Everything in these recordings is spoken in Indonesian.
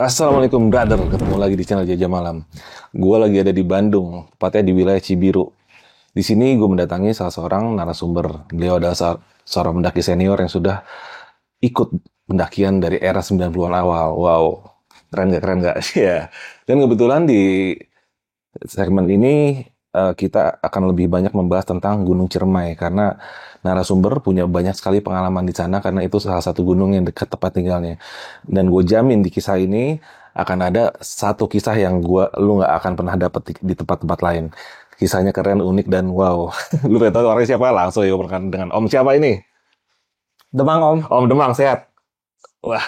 Assalamualaikum brother, ketemu lagi di channel Jajah Malam. Gue lagi ada di Bandung, tepatnya di wilayah Cibiru. Di sini gue mendatangi salah seorang narasumber. Beliau adalah seorang pendaki senior yang sudah ikut pendakian dari era 90-an awal. Wow, keren gak? Ya. Dan kebetulan di segmen ini kita akan lebih banyak membahas tentang Gunung Ciremai karena narasumber punya banyak sekali pengalaman di sana karena itu salah satu gunung yang dekat tempat tinggalnya. Dan gue jamin di kisah ini akan ada satu kisah yang lu nggak akan pernah dapat di tempat-tempat lain. Kisahnya keren, unik dan wow. Lu pengen tahu orangnya siapa? Langsung ya berkan dengan Om siapa ini? Demang Om. Om Demang sehat. Wah,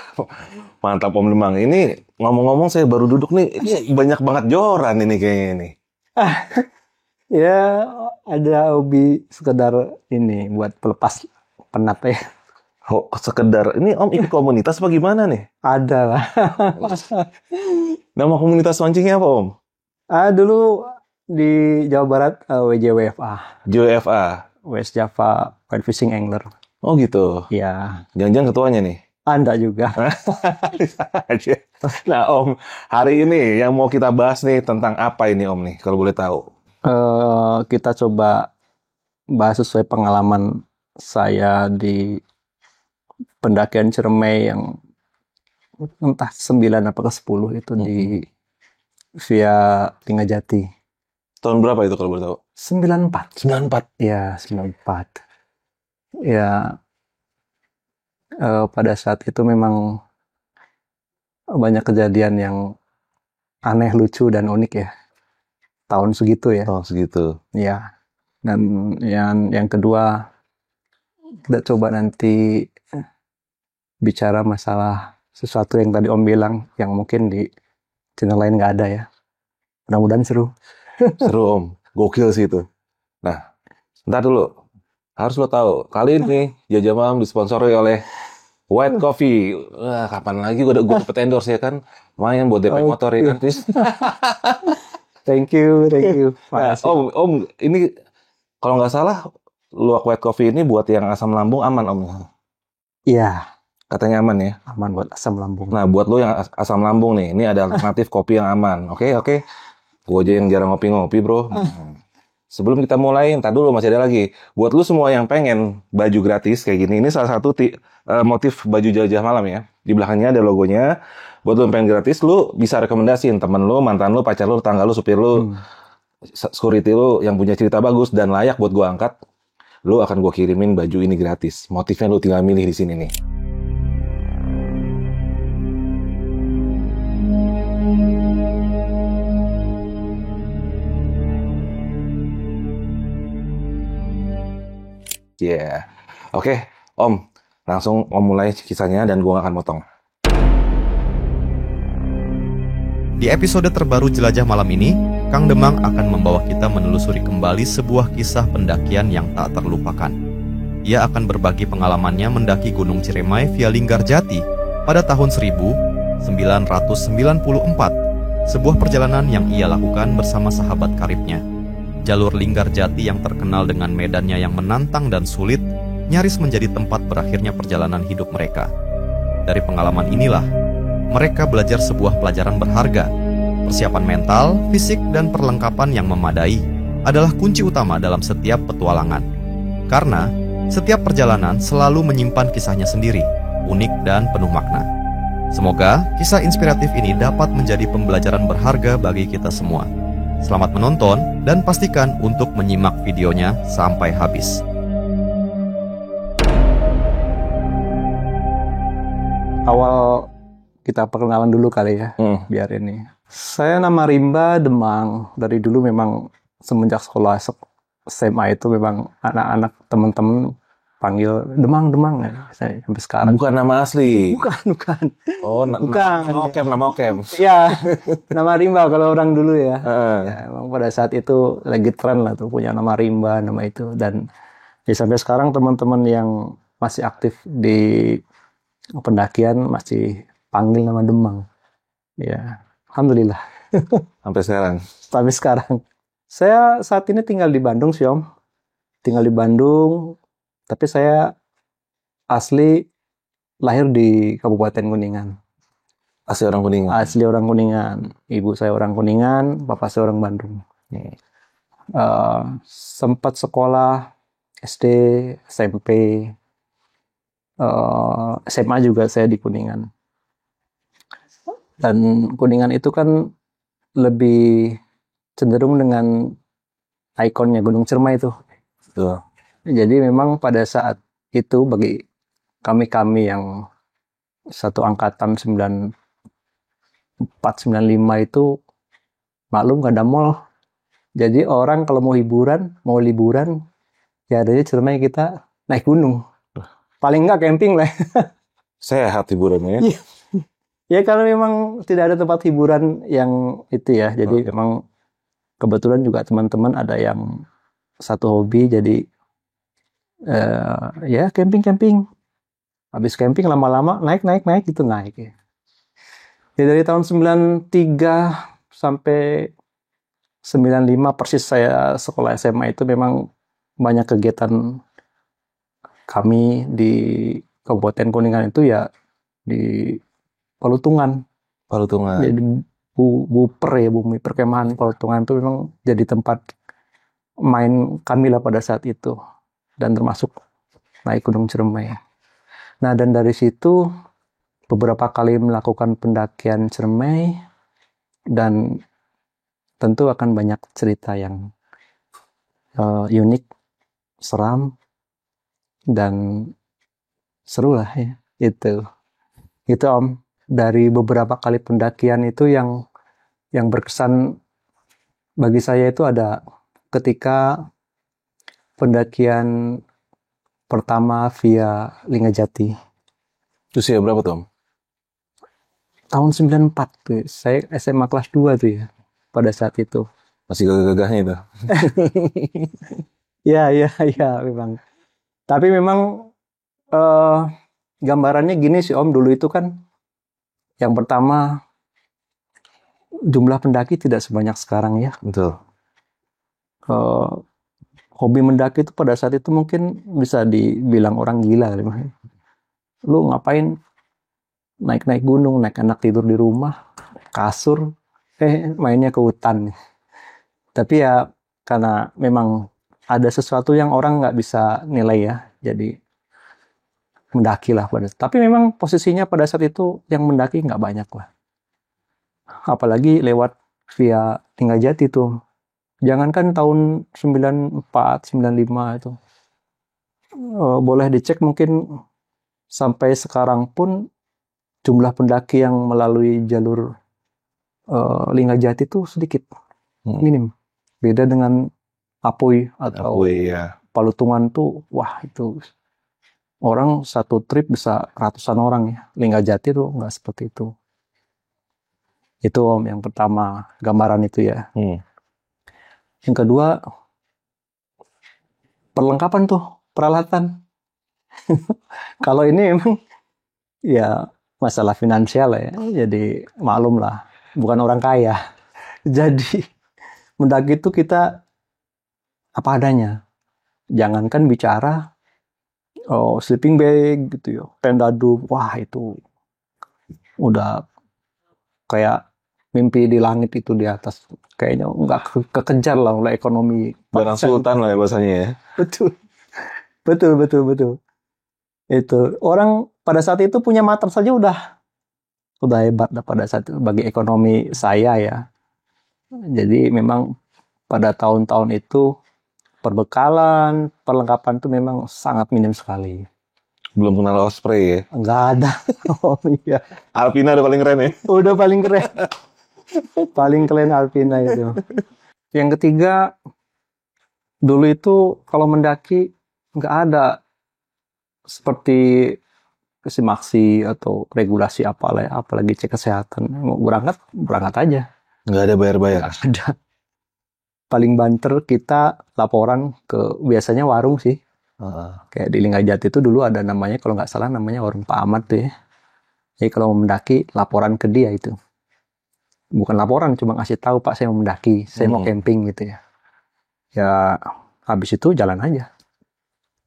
mantap Om Demang. Ini ngomong-ngomong saya baru duduk nih. Ini banyak banget joran ini kayaknya nih. Ya ada hobi sekedar ini buat pelepas penat ya. Oh, sekedar ini Om ikut komunitas apa gimana nih? Ada lah. Nama komunitas mancingnya apa Om? Dulu di Jawa Barat WJWFA, JWFA. West Java White Fishing Angler. Oh gitu. Ya, Jangan-jangan ketuanya nih. Anda juga. Nah Om, hari ini yang mau kita bahas nih tentang apa ini Om nih, kalau boleh tahu? Kita coba bahas sesuai pengalaman saya di pendakian Ciremai yang entah 9 apa ke 10 itu di via Tingajati. Tahun berapa itu kalau boleh tahu? 94. 94. Ya, 94. Ya, pada saat itu memang banyak kejadian yang aneh, lucu, dan unik ya. Tahun segitu ya. Oh segitu. Ya. Dan yang kedua, kita coba nanti bicara masalah sesuatu yang tadi Om bilang, yang mungkin di channel lain nggak ada ya. Mudah-mudahan seru. Seru Om, gokil sih itu. Nah, bentar dulu. Harus lo tahu, kali ini Jajah Malam disponsori oleh White Coffee. Wah, kapan lagi gue dapet endorse ya kan? Lumayan buat DP motor ya kan, Tis? Thank you. Nah, Om, ini kalau nggak salah, luak White Coffee ini buat yang asam lambung aman Om. Iya, Katanya aman ya. aman buat asam lambung. Nah, buat lo yang asam lambung nih, ini ada alternatif kopi yang aman. Oke. Gue aja yang jarang ngopi-ngopi, bro. Sebelum kita mulai, ntar dulu masih ada lagi. Buat lu semua yang pengen baju gratis kayak gini, ini salah satu motif baju Jajah Malam ya. Di belakangnya ada logonya. Buat lu yang pengen gratis, lu bisa rekomendasiin temen lu, mantan lu, pacar lu, tetangga lu, supir lu, security lu yang punya cerita bagus dan layak buat gua angkat. Lu akan gua kirimin baju ini gratis. Motifnya lu tinggal milih di sini nih. Yeah. Oke, Om. Langsung Om mulai kisahnya dan gua gak akan motong. Di episode terbaru Jelajah Malam ini, Kang Demang akan membawa kita menelusuri kembali sebuah kisah pendakian yang tak terlupakan. Ia akan berbagi pengalamannya mendaki Gunung Ciremai via Linggarjati pada tahun 1994, sebuah perjalanan yang ia lakukan bersama sahabat karibnya. Jalur Linggarjati yang terkenal dengan medannya yang menantang dan sulit, nyaris menjadi tempat berakhirnya perjalanan hidup mereka. Dari pengalaman inilah, mereka belajar sebuah pelajaran berharga. Persiapan mental, fisik, dan perlengkapan yang memadai adalah kunci utama dalam setiap petualangan. Karena setiap perjalanan selalu menyimpan kisahnya sendiri, unik dan penuh makna. Semoga kisah inspiratif ini dapat menjadi pembelajaran berharga bagi kita semua. Selamat menonton dan pastikan untuk menyimak videonya sampai habis. Awal kita perkenalan dulu kali ya, biar ini. Saya nama Rimba Demang. Dari dulu memang semenjak sekolah SMA itu memang anak-anak teman-teman panggil Demang ya. Saya sampai sekarang. Bukan nama asli. Bukan. Oh, Bukan. Nama okem. Ya, nama Rimba kalau orang dulu ya. Ya, emang pada saat itu lagi tren lah tuh punya nama Rimba, nama itu. Dan ya, sampai sekarang teman-teman yang masih aktif di pendakian masih panggil nama Demang. Ya, alhamdulillah. Sampai sekarang. Saya saat ini tinggal di Bandung sih Om. Tinggal di Bandung, tapi saya asli lahir di Kabupaten Kuningan. Asli orang Kuningan. Asli orang Kuningan. Ibu saya orang Kuningan, bapak saya orang Bandung. Sempat sekolah SD, SMP, SMA juga saya di Kuningan. Dan Kuningan itu kan lebih cenderung dengan ikonnya Gunung Ciremai itu. Betul. Jadi memang pada saat itu bagi kami yang satu angkatan 94-95 itu maklum gak ada mall. Jadi orang kalau mau liburan, ya adanya Ciremai kita naik gunung. Paling nggak camping lah. Sehat hiburannya. Ya kalau memang tidak ada tempat hiburan yang itu ya. Jadi memang kebetulan juga teman-teman ada yang satu hobi. Jadi ya camping. Habis camping lama-lama naik gitu naik ya. Ya dari tahun 93 sampai 95 persis saya sekolah SMA itu memang banyak kegiatan kami di Kabupaten Kuningan itu ya di Palutungan. Jadi Bumi Perkemahan Palutungan itu memang jadi tempat main kami lah pada saat itu. Dan termasuk naik Gunung Ciremai. Nah dan dari situ beberapa kali melakukan pendakian Ciremai dan tentu akan banyak cerita yang unik, seram, dan seru lah ya. Itu Om. Dari beberapa kali pendakian itu yang berkesan bagi saya itu ada ketika pendakian pertama via Linggajati. Itu usia berapa tuh, Om? Tahun 94 tuh. Saya SMA kelas 2 tuh ya. Pada saat itu. Masih gagah-gagahnya itu. Ya memang. Tapi memang gambarannya gini sih Om, dulu itu kan yang pertama jumlah pendaki tidak sebanyak sekarang ya. Betul. Hobi mendaki itu pada saat itu mungkin bisa dibilang orang gila. Lu ngapain naik gunung, naik anak tidur di rumah, kasur, mainnya ke hutan. Tapi ya karena memang ada sesuatu yang orang nggak bisa nilai ya, jadi mendaki lah pada. Tapi memang posisinya pada saat itu yang mendaki nggak banyak lah. Apalagi lewat via Linggajati tuh. Jangankan tahun 94, 95 itu. Boleh dicek mungkin sampai sekarang pun jumlah pendaki yang melalui jalur Linggajati itu sedikit. Minim. Beda dengan Apuy atau Palutungan tuh, wah itu orang satu trip bisa ratusan orang ya. Linggajati tuh nggak seperti itu. Itu Om yang pertama, gambaran itu ya. Yang kedua, perlengkapan tuh, peralatan. Kalau ini memang ya masalah finansial ya. Jadi maklum lah, bukan orang kaya. Jadi mendaki itu kita apa adanya. Jangankan bicara sleeping bag gitu ya, tenda dum, wah itu udah kayak mimpi di langit itu di atas. Kayaknya nggak kekejar lah oleh ekonomi. Barang sultan lah ya bahasanya ya. Betul. Itu orang pada saat itu punya motor saja udah hebat lah pada saat itu bagi ekonomi saya ya. Jadi memang pada tahun-tahun itu perbekalan, perlengkapan itu memang sangat minim sekali. Belum kenal Osprey ya? Nggak ada. Oh iya. Alpina udah paling keren ya? Udah paling keren. Paling keren Alpina itu. Yang ketiga, dulu itu kalau mendaki nggak ada seperti simaksi atau regulasi apalah, apalagi cek kesehatan. Mau berangkat aja. Nggak ada bayar-bayar? Nggak ada. Paling banter kita laporan ke biasanya warung sih. Kayak di Linggajati itu dulu ada namanya, kalau nggak salah namanya warung Pak Ahmad tuh ya. Jadi kalau mau mendaki laporan ke dia itu. Bukan laporan, cuma ngasih tahu Pak saya mau mendaki, saya mau camping gitu ya. Ya habis itu jalan aja.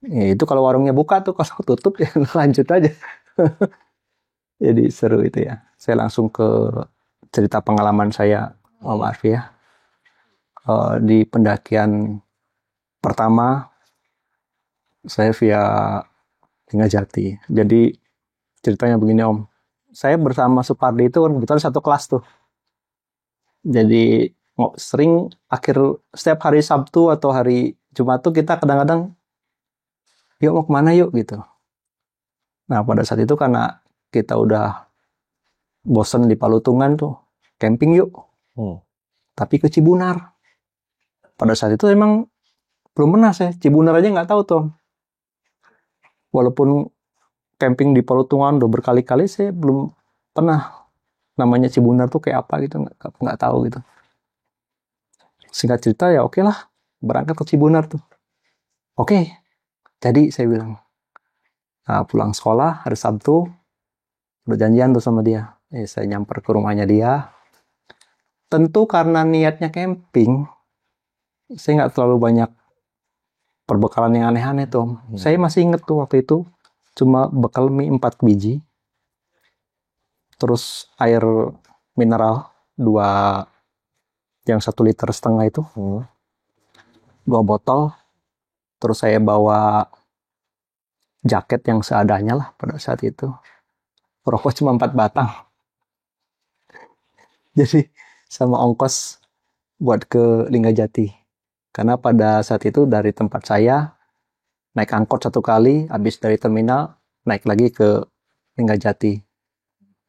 Ya, itu kalau warungnya buka tuh, kalau tutup ya lanjut aja. Jadi seru itu ya. saya langsung ke cerita pengalaman saya, Om Arfi ya. Di pendakian pertama saya via Linggajati. Jadi ceritanya begini Om, saya bersama Supardi itu kebetulan satu kelas tuh. Jadi sering setiap hari Sabtu atau hari Jumat tuh kita kadang-kadang yuk mau kemana yuk gitu. Nah pada saat itu karena kita udah bosen di Palutungan tuh, camping yuk. Tapi ke Cibunar. Pada saat itu emang belum pernah saya, Cibunar aja nggak tahu tuh. Walaupun camping di Palutungan udah berkali-kali, saya belum pernah namanya Cibunar tuh kayak apa gitu, nggak tahu gitu. Singkat cerita ya oke lah, berangkat ke Cibunar tuh. Oke, jadi saya bilang. Nah, pulang sekolah hari Sabtu, udah janjian tuh sama dia. Saya nyamper ke rumahnya dia. Tentu karena niatnya camping, saya nggak terlalu banyak perbekalan yang aneh-aneh tuh. Saya masih inget tuh waktu itu cuma bekal mie 4 biji, terus air mineral 2 yang 1,5 liter itu, 2 botol, terus saya bawa jaket yang seadanya lah pada saat itu. Rokok cuma 4 batang. Jadi sama ongkos buat ke Linggajati. Karena pada saat itu dari tempat saya naik angkot 1 kali, habis dari terminal naik lagi ke Linggajati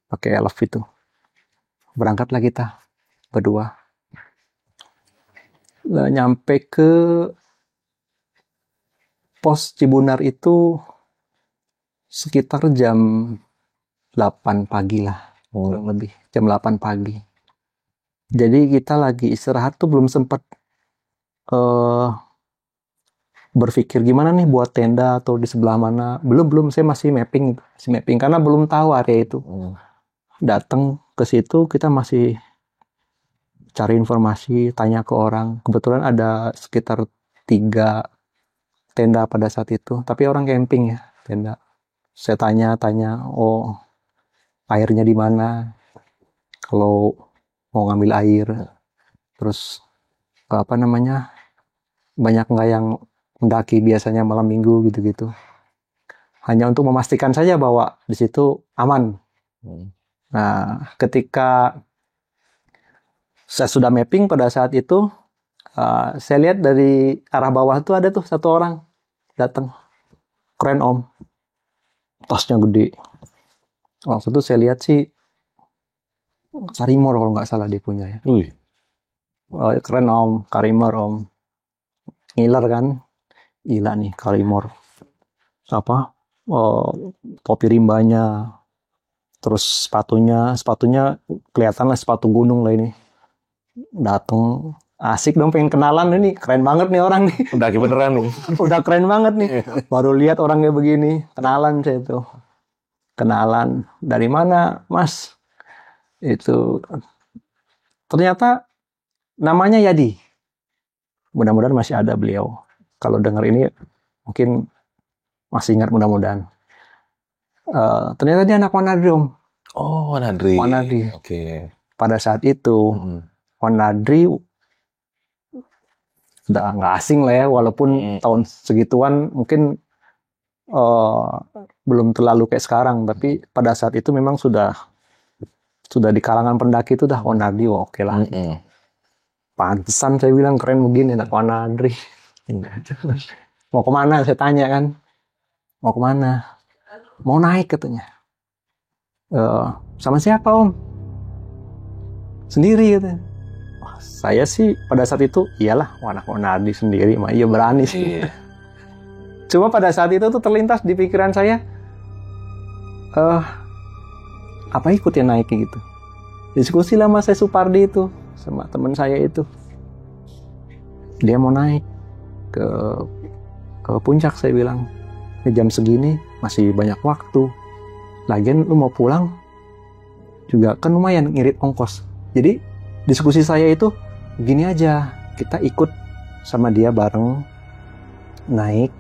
pakai elf itu. Berangkatlah kita berdua. Nah, nyampe ke pos Cibunar itu sekitar jam 8 pagi lah, kurang lebih jam 8 pagi. Jadi kita lagi istirahat tuh belum sempat berpikir gimana nih buat tenda atau di sebelah mana. Belum saya masih mapping karena belum tahu area itu. Datang ke situ kita masih cari informasi, tanya ke orang. Kebetulan ada sekitar 3 tenda pada saat itu, tapi orang camping ya, tenda. Saya tanya, oh airnya di mana? Kalau mau ngambil air, terus banyak nggak yang mendaki biasanya malam minggu gitu-gitu. Hanya untuk memastikan saja bahwa di situ aman. Nah, ketika saya sudah mapping pada saat itu, saya lihat dari arah bawah tuh ada tuh 1 orang datang, keren Om, tasnya gede. Waktu itu saya lihat sih Karimor kalau nggak salah dia punya ya. Keren Om, Karimor Om. Ngiler kan? Gila nih Karimor. Topi rimbanya. Terus sepatunya kelihatan lah sepatu gunung lah ini. Datang asik dong, pengen kenalan ini, keren banget nih orang nih. Udah beneran nih. Udah keren banget nih. Baru lihat orangnya begini, kenalan saya tuh. Kenalan dari mana, Mas? Itu ternyata namanya Yadi. Mudah-mudahan masih ada beliau. Kalau dengar ini mungkin masih ingat mudah-mudahan. Ternyata dia anak Wanadri Om. Oh, Wanadri. Oke. Pada saat itu Wanadri udah nggak asing lah ya, walaupun tahun segituan mungkin belum terlalu kayak sekarang, tapi pada saat itu memang sudah di kalangan pendaki itu dah Wanadri, oke lah. Pantesan saya bilang keren begini anak Wanadri. Mau kemana saya tanya kan? Mau kemana? Mau naik katanya. Sama siapa Om? Sendiri katanya. Saya sih pada saat itu iyalah anak Wanadri sendiri mah iya berani sih. Cuma pada saat itu tuh terlintas di pikiran saya apa ikut yang naik gitu. Diskusi lah sama saya Supardi itu sama teman saya itu. Dia mau naik ke puncak, saya bilang. Jam segini masih banyak waktu. Lagian lu mau pulang juga kan lumayan ngirit ongkos. Jadi diskusi saya itu gini aja, kita ikut sama dia bareng naik,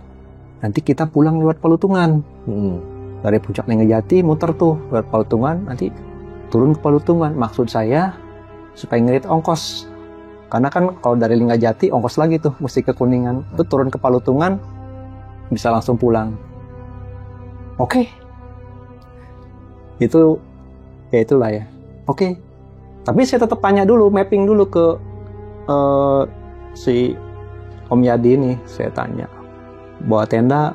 nanti kita pulang lewat Palutungan. Dari puncak Linggajati muter tuh lewat Palutungan, nanti turun ke Palutungan. Maksud saya supaya ngirit ongkos. Karena kan kalau dari Linggajati ongkos lagi tuh, mesti ke Kuningan. Itu turun ke Palutungan, bisa langsung pulang. Oke. Itu, ya itulah ya. Oke. Tapi saya tetap tanya dulu, mapping dulu ke si Om Yadi ini. Saya tanya, bawa tenda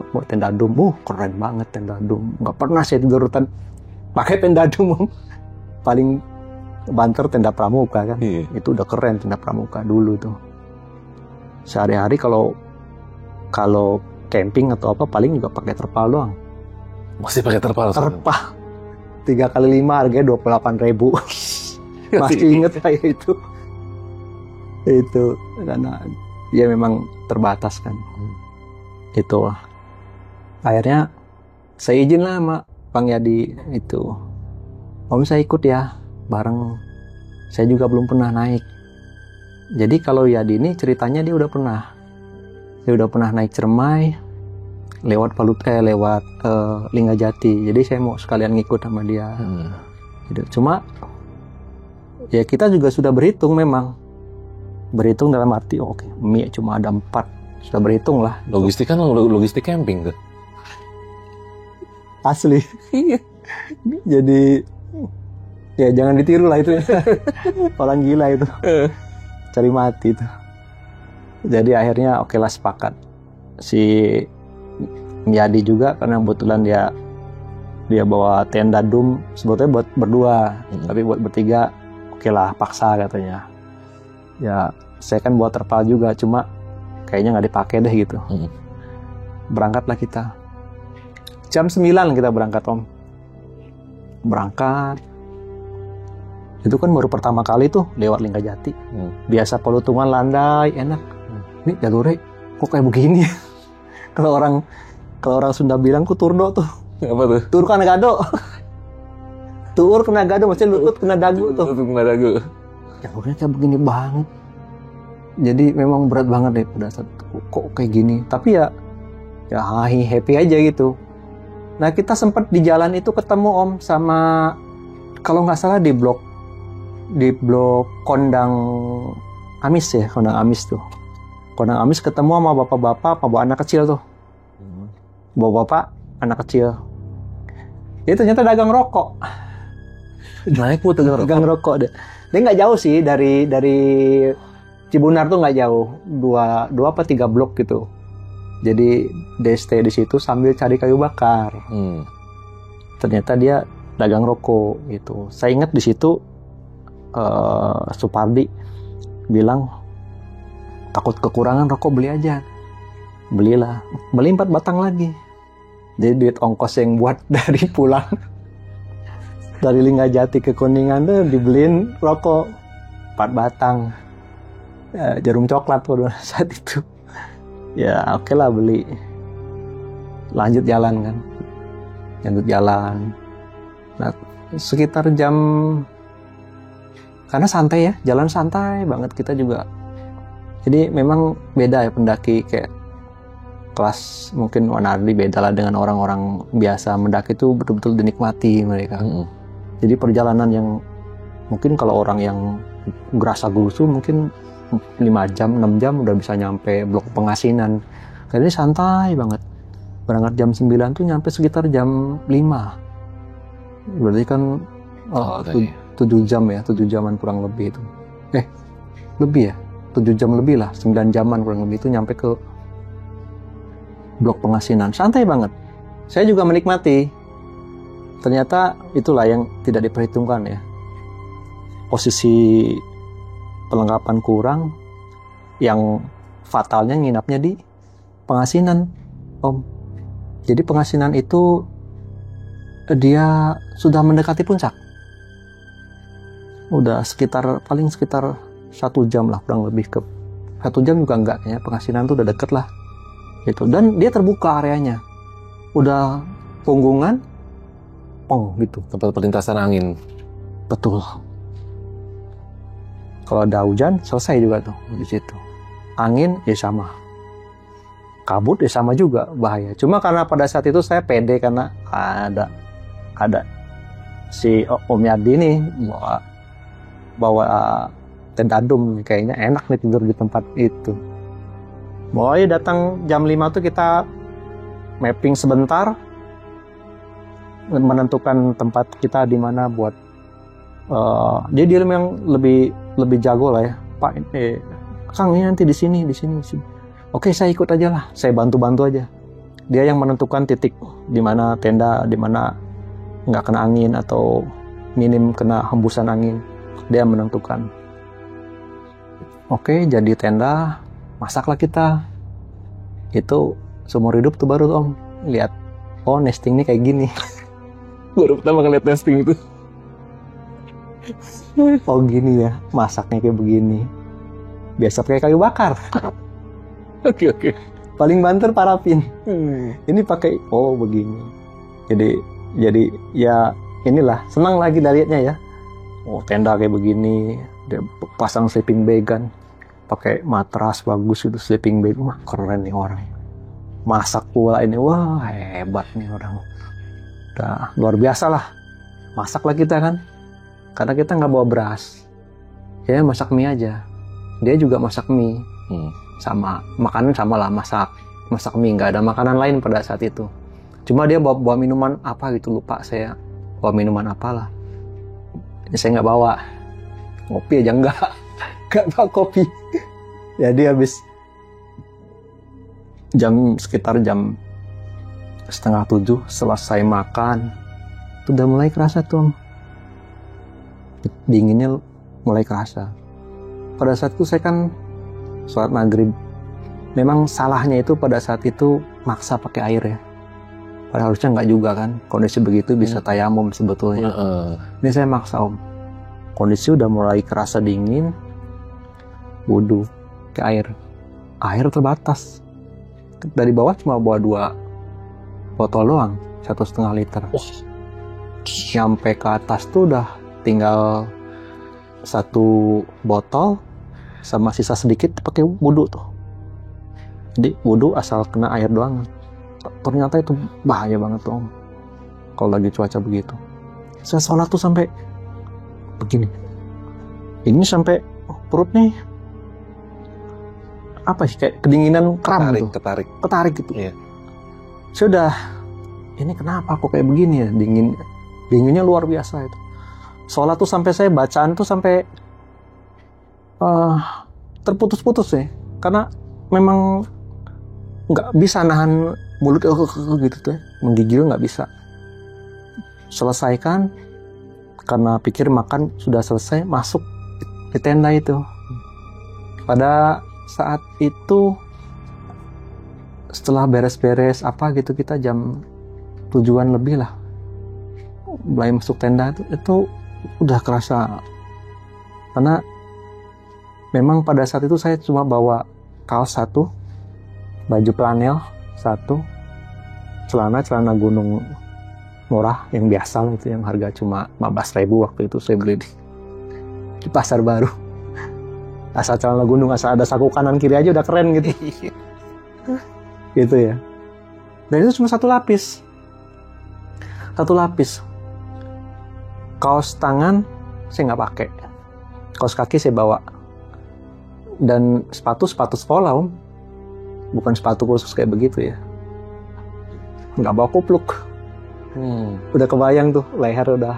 dum. Keren banget tenda dum. Nggak pernah saya tidur pakai tenda dum. Paling banter tenda pramuka kan. Itu udah keren tenda pramuka dulu tuh. Sehari-hari kalau camping atau apa paling juga pakai terpal doang. Masih pakai terpal? Terpal 3 kali 5 harganya 28.000. Masih inget saya itu karena ya memang terbatas kan. Itu akhirnya saya izin lah sama Bang Yadi itu, Om saya ikut ya bareng, saya juga belum pernah naik. Jadi kalau Yadi ini ceritanya dia udah pernah naik Cermai lewat Linggajati. Jadi saya mau sekalian ngikut sama dia. Gitu. Cuma ya kita juga sudah berhitung dalam arti oke, mie cuma ada 4, sudah berhitung lah. Logistik kan logistik camping tuh. Asli. Jadi ya jangan ditiru lah itu. Orang gila itu. Cari mati itu. Jadi akhirnya oke lah sepakat. Si Yadi juga karena kebetulan dia bawa tenda dum sebetulnya buat berdua, tapi buat bertiga oke lah paksa katanya. Ya saya kan bawa terpal juga, cuma kayaknya nggak dipakai deh gitu. Berangkatlah kita. Jam 9 kita berangkat Om. Berangkat. Itu kan baru pertama kali tuh lewat Linggajati. Biasa Palutungan landai enak. Ini jalurnya kok kayak begini. Kalau orang Sunda bilang ku turdo tuh. Apa tuh? Tur kena gado. Tur kena gado maksudnya lutut kena dagu tuh. Lutut kena dagu. Jalurnya kayak begini banget. Jadi memang berat banget deh pada saat kok kayak gini. Tapi ya happy aja gitu. Nah kita sempat di jalan itu ketemu Om sama, kalau nggak salah di blok Kondang Amis ya, Kondang Amis tuh. Kondang Amis ketemu sama bapak-bapak bawa anak kecil tuh. Bapak-bapak anak kecil. Dia ternyata dagang rokok. Naik buat dagang rokok deh. Dia nggak jauh sih dari Cibunar tuh nggak jauh, 2 apa 3 blok gitu. Jadi dia stay di situ sambil cari kayu bakar. Ternyata dia dagang rokok gitu. Saya ingat di situ Supardi bilang takut kekurangan rokok beli aja. Belilah, beli 4 batang lagi. Jadi duit ongkos yang buat dari pulang dari Linggajati ke Kuningan tuh dibeliin rokok 4 batang. Jarum coklat pada saat itu. Ya oke lah beli. Lanjut jalan kan. Nah sekitar jam, karena santai ya, jalan santai banget kita juga. Jadi memang beda ya pendaki kayak kelas mungkin Wanardi beda lah dengan orang-orang biasa. Mendaki itu betul-betul dinikmati mereka. Jadi perjalanan yang mungkin kalau orang yang gerasa gerusu mungkin 5 jam, 6 jam udah bisa nyampe blok Pengasinan. Kali ini santai banget. Berangkat jam 9 tuh nyampe sekitar jam 5. Berarti kan 7 jam ya, 7 jaman kurang lebih itu. Lebih ya? 7 jam lebih lah, 9 jaman kurang lebih itu nyampe ke blok Pengasinan. Santai banget. Saya juga menikmati. Ternyata itulah yang tidak diperhitungkan ya. Posisi perlengkapan kurang, yang fatalnya nginapnya di Pengasinan, Om. Jadi Pengasinan itu dia sudah mendekati puncak. Udah paling sekitar 1 jam lah kurang lebih, ke 1 jam juga enggak kayaknya. Pengasinan tuh udah deket lah. Gitu. Dan dia terbuka areanya. Udah punggungan, gitu. Tempat perlintasan angin. Betul. Kalau ada hujan selesai juga tuh di situ. Angin ya sama. Kabut ya sama juga bahaya. Cuma karena pada saat itu saya pede karena ada si Om Yadi nih bawa tendadum, kayaknya enak nih tidur di tempat itu. Pokoknya datang jam 5 tuh kita mapping sebentar, menentukan tempat kita di mana buat dia yang lebih jago lah ya. Pak, Kang ini nanti di sini. Oke, saya ikut aja lah, saya bantu aja. Dia yang menentukan titik di mana tenda, di mana nggak kena angin atau minim kena hembusan angin. Dia menentukan. Oke, jadi tenda, masaklah kita. Itu seumur hidup tuh baru Om lihat, oh nesting ini kayak gini. Baru pertama ngeliat nesting itu. Oh gini ya, masaknya kayak begini. Biasa pakai kayu bakar. Oke. Paling banter parafin. Ini pakai, oh begini. Jadi ya inilah, senang lagi darinya ya. Oh tenda kayak begini, dia pasang sleeping bag kan, pakai matras bagus itu sleeping bag, wah keren nih orang. Masak pula ini, wah hebat nih orang. Udah luar biasa lah. Masak lah kita kan, karena kita nggak bawa beras. Ya masak mie aja. Dia juga masak mie. Sama makanan sama lah, masak mie, nggak ada makanan lain pada saat itu. Cuma dia bawa minuman apa gitu, lupa saya bawa minuman apalah. Ini saya nggak bawa, ngopi aja nggak bawa kopi. Jadi habis sekitar jam 6:30 selesai makan, itu udah mulai kerasa tuh dinginnya, mulai kerasa. Pada saat itu saya kan sholat maghrib. Memang salahnya itu pada saat itu maksa pakai air ya. Padahal harusnya nggak juga kan. Kondisi begitu bisa tayamum sebetulnya. Ini saya maksa Om. Kondisi udah mulai kerasa dingin. Wudu ke air. Air terbatas. Dari bawah cuma bawa 2 botol doang. 1,5 liter. Sampai ke atas tuh udah tinggal 1 botol. Sama sisa sedikit pakai wudu tuh. Jadi wudu asal kena air doang. Ternyata itu bahaya banget tuh Om, kalau lagi cuaca begitu. Saya sholat tuh sampai begini. Ini sampai perut nih apa sih, kayak kedinginan kram tuh. Ketarik gitu. Iya. Sudah, ini kenapa kok kayak begini ya, dinginnya luar biasa itu. Sholat tuh sampai saya bacaan tuh sampai terputus-putus ya, karena memang nggak bisa nahan mulut gitu tuh ya. Menggigil nggak bisa. Selesaikan, karena pikir makan sudah selesai, masuk di tenda itu. Pada saat itu setelah beres-beres apa gitu, kita jam 7-an lebih lah mulai masuk tenda itu udah kerasa. Karena memang pada saat itu saya cuma bawa kaos 1, baju flanel 1, celana gunung murah yang biasa lah itu, yang harga cuma 15.000 waktu itu saya beli di pasar baru. Asal celana gunung, asal ada saku kanan kiri aja udah keren gitu. Gitu ya. Dan itu cuma 1 lapis. 1 lapis. Kaos tangan saya nggak pakai. Kaos kaki saya bawa. Dan sepatu sekolah Om, bukan sepatu khusus kayak begitu ya. Nggak bawa kupluk. Udah kebayang tuh leher udah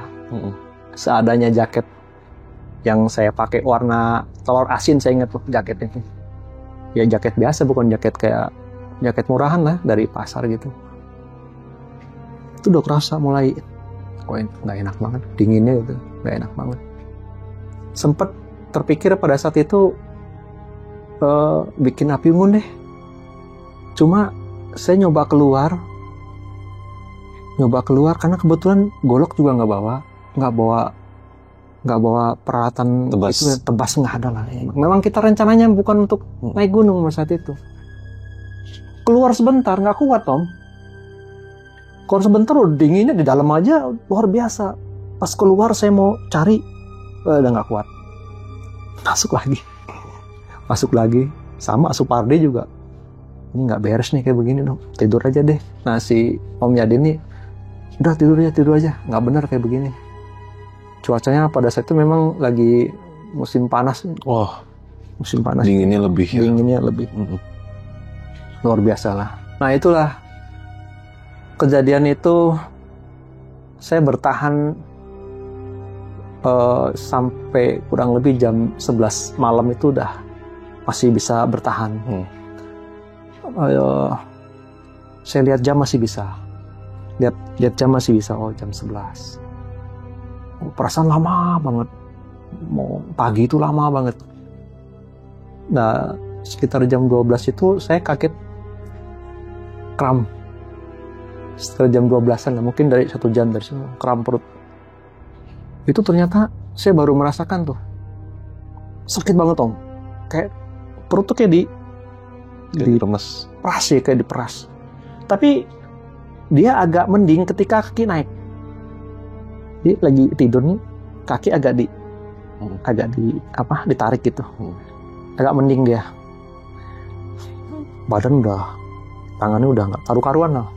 seadanya jaket yang saya pakai warna telur asin, saya ingat tuh jaketnya. Ya jaket biasa, bukan jaket kayak jaket murahan lah dari pasar gitu. Itu udah kerasa mulai, kok nggak enak banget, dinginnya gitu, nggak enak banget. Sempet terpikir pada saat itu bikin api unggun deh. Cuma saya nyoba keluar karena kebetulan golok juga nggak bawa peralatan tebas nggak ada lah. Memang kita rencananya bukan untuk naik gunung saat itu. Keluar sebentar nggak kuat Om. Keluar sebentar udah dinginnya di dalam aja luar biasa. Pas keluar saya mau cari udah nggak kuat. Masuk lagi sama Supardi juga. Ini nggak beres nih kayak begini dong, tidur aja deh. Nah si Om Yadin nih, udah tidur aja, nggak benar kayak begini. cuacanya pada saat itu memang lagi musim panas. Wah, Musim panas. dinginnya lebih ya. Dinginnya lebih. Luar biasa lah. Nah itulah kejadian itu, saya bertahan sampai kurang lebih jam 11 malam itu udah masih bisa bertahan. Saya lihat jam masih bisa. Lihat jam masih bisa. Oh, jam 11. Perasaan lama banget. Mau pagi itu lama banget. Nah, sekitar jam 12 itu saya kaget kram. Sekitar jam 12-an lah, mungkin dari 1 jam dari situ, kram perut. Itu ternyata saya baru merasakan tuh. Sakit banget, Om. Kayak perut tuh kayak diremes. peras ya, kayak diperas. Tapi dia agak mending ketika kaki naik. Jadi lagi tidur nih, kaki agak ditarik gitu. Agak mending dia. Badan tangannya udah nggak karu-karuan lah.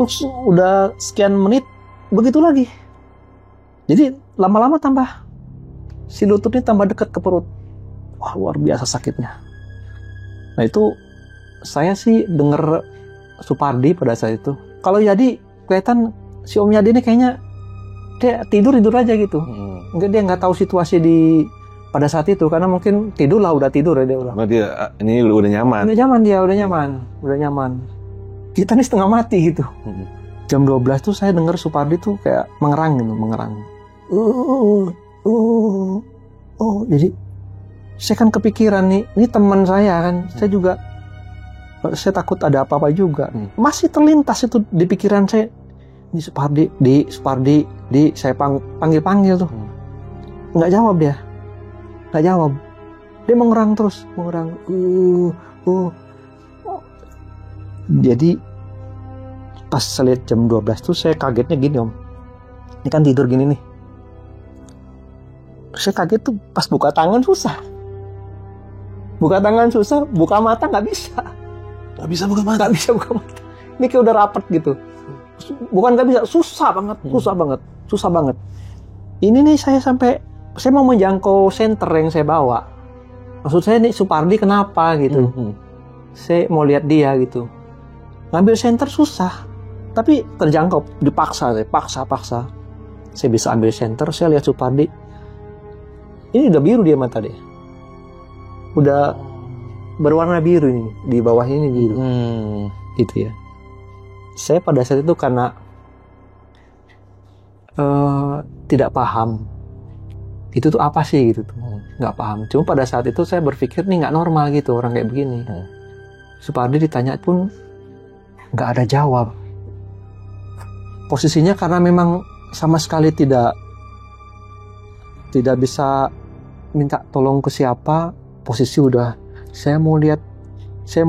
Terus udah sekian menit begitu lagi. Jadi lama-lama si lututnya tambah dekat ke perut. Wah, luar biasa sakitnya. Nah itu saya sih denger Supardi pada saat itu. Kalau Yadi kelihatan si Om Yadi ini kayaknya dia tidur aja gitu. Dia nggak tahu situasi pada saat itu, karena mungkin udah tidur ya dia udah. Dia ini udah nyaman. Udah nyaman. Kita nih setengah mati gitu. Jam 12 tuh saya denger Supardi tuh kayak mengerang. Jadi saya kan kepikiran nih, ini teman saya kan, saya takut ada apa-apa juga. Masih terlintas itu di pikiran saya, ini Supardi, saya panggil tuh, nggak jawab dia, dia mengerang terus. Jadi pas saya lihat jam 12 tuh saya kagetnya gini, Om, ini kan tidur gini nih. Saya kaget tuh pas buka tangan susah, buka mata nggak bisa buka mata. Ini kayak udah rapet gitu. Bukan nggak bisa, susah banget. Ini nih saya mau menjangkau senter yang saya bawa. Maksud saya nih Supardi kenapa gitu. Saya mau lihat dia gitu. Ngambil senter susah, tapi terjangkau, paksa. Saya bisa ambil senter, saya lihat Supardi. Ini udah biru dia mata dia. Udah berwarna biru ini, di bawah ini biru. Gitu ya. Saya pada saat itu karena tidak paham itu tuh apa sih gitu tuh. Nggak paham. Cuma pada saat itu saya berpikir nih nggak normal gitu orang kayak begini. Supardi ditanya pun nggak ada jawab. Posisinya karena memang sama sekali tidak bisa minta tolong ke siapa. Posisi udah saya mau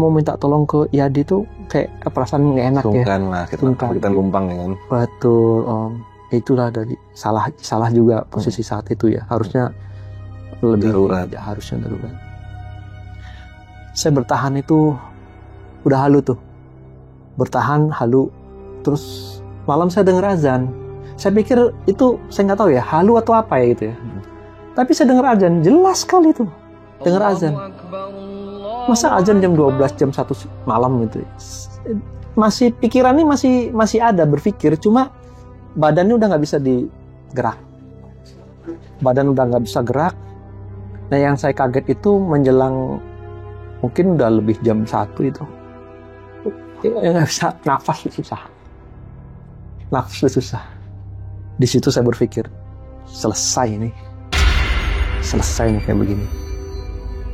minta tolong ke Yadi tuh kayak perasaan nggak enak. Sungkan lah, kita numpang ya kan. Betul, Om. Itulah dari salah juga posisi saat itu ya. Harusnya lebih darurat. Harusnya darurat. Saya bertahan itu udah halu tuh. Bertahan halu. Terus malam saya dengar azan. Saya pikir itu saya nggak tahu ya halu atau apa ya gitu ya. Tapi saya dengar azan, jelas sekali tuh. Dengar azan. Masa azan jam 12, jam 1 malam gitu. Masih pikirannya masih ada berpikir, cuma badannya udah nggak bisa digerak. Badan udah nggak bisa gerak. Nah yang saya kaget itu menjelang mungkin udah lebih jam 1 itu. Ya nggak bisa, nafas susah. Di situ saya berpikir, selesai nih kayak begini.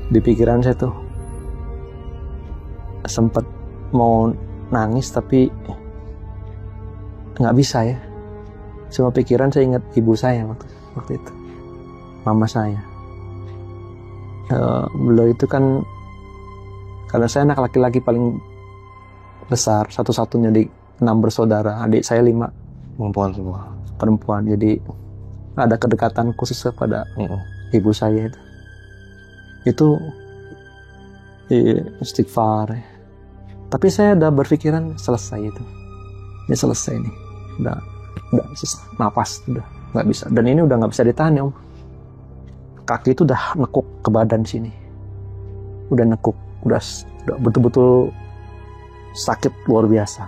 Di pikiran saya tuh sempat mau nangis tapi nggak bisa ya. Cuma pikiran saya ingat ibu saya waktu itu, mama saya. Beliau itu kan, karena saya anak laki-laki paling besar, satu-satunya di 6 bersaudara, adik saya 5 perempuan. Jadi ada kedekatan khusus kepada ibu saya itu istighfar. Tapi saya udah berpikiran selesai itu. Ini selesai nih. Udah susah, napas udah. nggak bisa. Dan ini udah nggak bisa ditahan ya Om. Kaki itu udah nekuk ke badan sini, udah nekuk, udah betul-betul sakit luar biasa.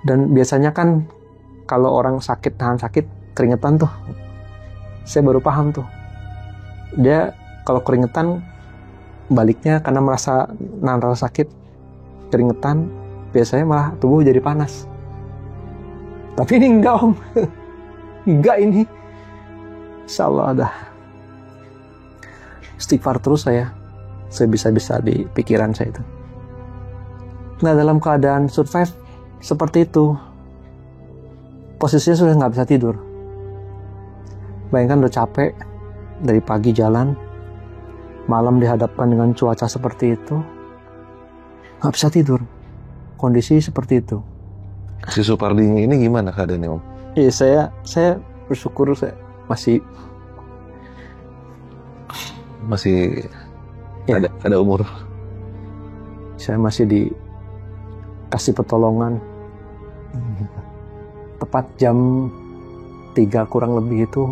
Dan biasanya kan kalau orang sakit tahan sakit keringetan tuh. Saya baru paham tuh. Dia kalau keringetan baliknya karena merasa nahan rasa sakit, keringetan, biasanya malah tubuh jadi panas. Tapi ini enggak Om. Enggak ini. Insya Allah ada. Istighfar terus saya bisa-bisa di pikiran saya itu. Nah dalam keadaan survive seperti itu, posisinya sudah nggak bisa tidur. Bayangkan udah capek, dari pagi jalan, malam dihadapkan dengan cuaca seperti itu, nggak bisa tidur. Kondisi seperti itu. Si Supardi ini gimana keadaannya Om? Iya, saya bersyukur saya masih ya, ada umur. saya masih dikasih pertolongan. Tepat jam 3 kurang lebih itu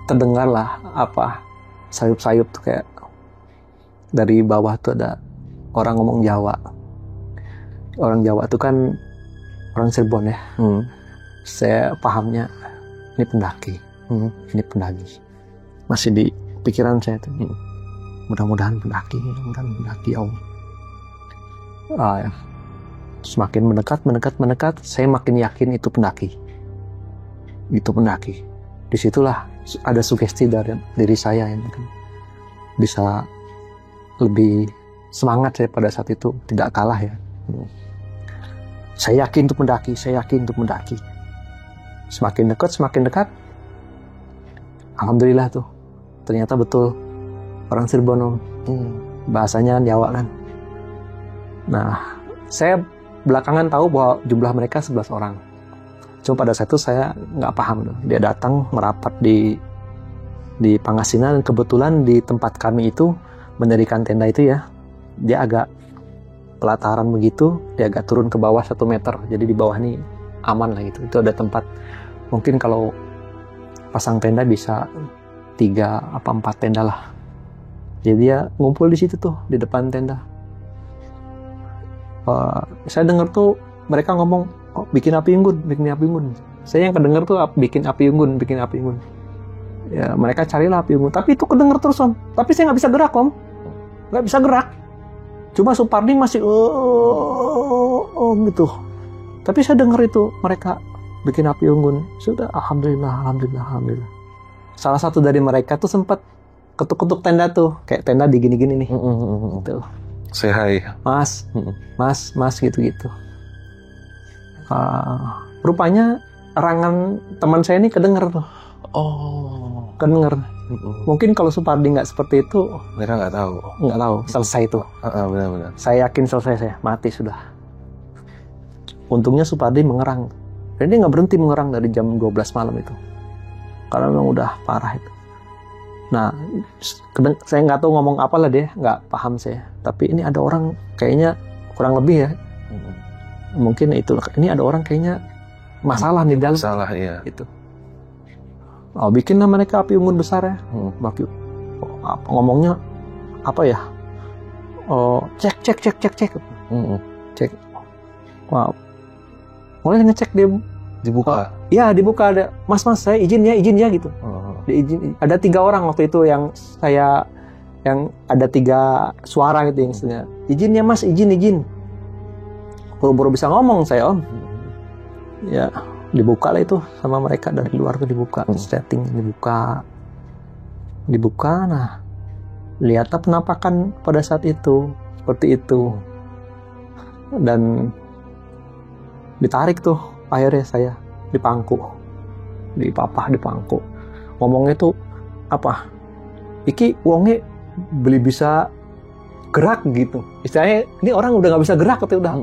terdengarlah sayup-sayup tuh, kayak dari bawah tuh ada orang ngomong Jawa. Orang Jawa tuh kan orang Cirebon ya. Saya pahamnya ini pendaki. Ini pendaki. Masih di pikiran saya tuh. Mudah-mudahan pendaki ya Allah. Ya. Semakin mendekat, saya makin yakin itu pendaki. Itu pendaki. Disitulah ada sugesti dari diri saya yang bisa lebih semangat saya pada saat itu, tidak kalah ya. Saya yakin itu pendaki. Semakin dekat. Alhamdulillah tuh, ternyata betul orang Cirebon. Bahasanya Jawa kan. Nah, saya belakangan tahu bahwa jumlah mereka 11 orang. Cuma pada saat itu saya nggak paham tuh. Dia datang merapat di Pangasinan, dan kebetulan di tempat kami itu mendirikan tenda itu ya, dia agak pelataran begitu, dia agak turun ke bawah 1 meter. Jadi di bawah ini aman lah gitu. Itu ada tempat, mungkin kalau pasang tenda bisa 3 apa 4 tenda lah. Jadi dia ngumpul di situ tuh, di depan tenda. Saya dengar tuh mereka ngomong, bikin api unggun. Saya yang kedenger tuh bikin api unggun. Ya, mereka carilah api unggun. Tapi itu kedenger terus Om. Tapi saya nggak bisa gerak Om. Nggak bisa gerak. Cuma Supardi masih gitu. Tapi saya dengar itu mereka bikin api unggun. Sudah, alhamdulillah. Salah satu dari mereka tuh sempat ketuk-ketuk tenda tuh, kayak tenda di gini-gini nih. Gitu. Say hi. Mas gitu. Rupanya erangan teman saya ini kedenger tuh. Kedenger. Mungkin kalau Supardi nggak seperti itu, Mereka nggak tahu. Selesai itu. Benar-benar. Saya yakin selesai, saya mati sudah. Untungnya Supardi mengerang. Dan dia nggak berhenti mengerang dari jam 12 malam itu. Karena memang udah parah itu. Nah, saya nggak tahu ngomong apa lah dia, nggak paham saya. Tapi ini ada orang kayaknya kurang lebih ya. Mungkin itu. Ini ada orang kayaknya masalah nih dalam. Salah ya. Itu. Bikinlah mereka api unggun besar ya. Ngomongnya apa ya? Cek. Cek. Wow. Mulai ngecek dia. Dibuka. Iya dibuka, ada. Mas saya izin ya gitu. Diizin. Ada 3 orang waktu itu yang ada 3 suara gitu yang istilahnya. Izin ya Mas, izin. Buru-buru bisa ngomong saya Om. Ya dibuka lah itu sama mereka dari luar tuh dibuka. Setting dibuka. Nah, lihatlah penampakan pada saat itu seperti itu. Dan ditarik tuh akhirnya saya dipangku, dipapah di pangku. Ngomongnya tuh apa? Iki wonge beli bisa gerak gitu. Istilahnya ini orang udah nggak bisa gerak, katanya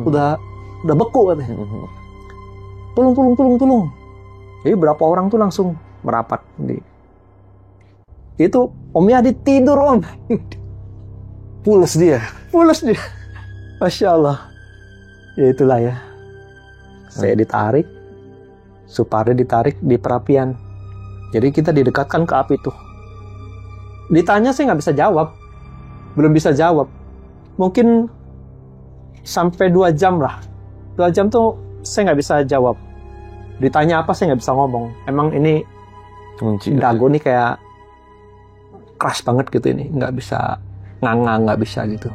udah beku katanya. Tolong. Jadi berapa orang tuh langsung merapat itu. Om Yadi tidur Om. Pules dia. Masya Allah. Ya itulah ya. Saya ditarik, Supardi ditarik di perapian. Jadi kita didekatkan ke api itu. Ditanya saya nggak bisa jawab, belum bisa jawab. Mungkin sampai 2 jam lah. 2 jam tuh saya nggak bisa jawab. Ditanya apa saya nggak bisa ngomong. Emang ini dagu nih kayak keras banget gitu ini, nggak bisa nganga, nggak bisa gitu.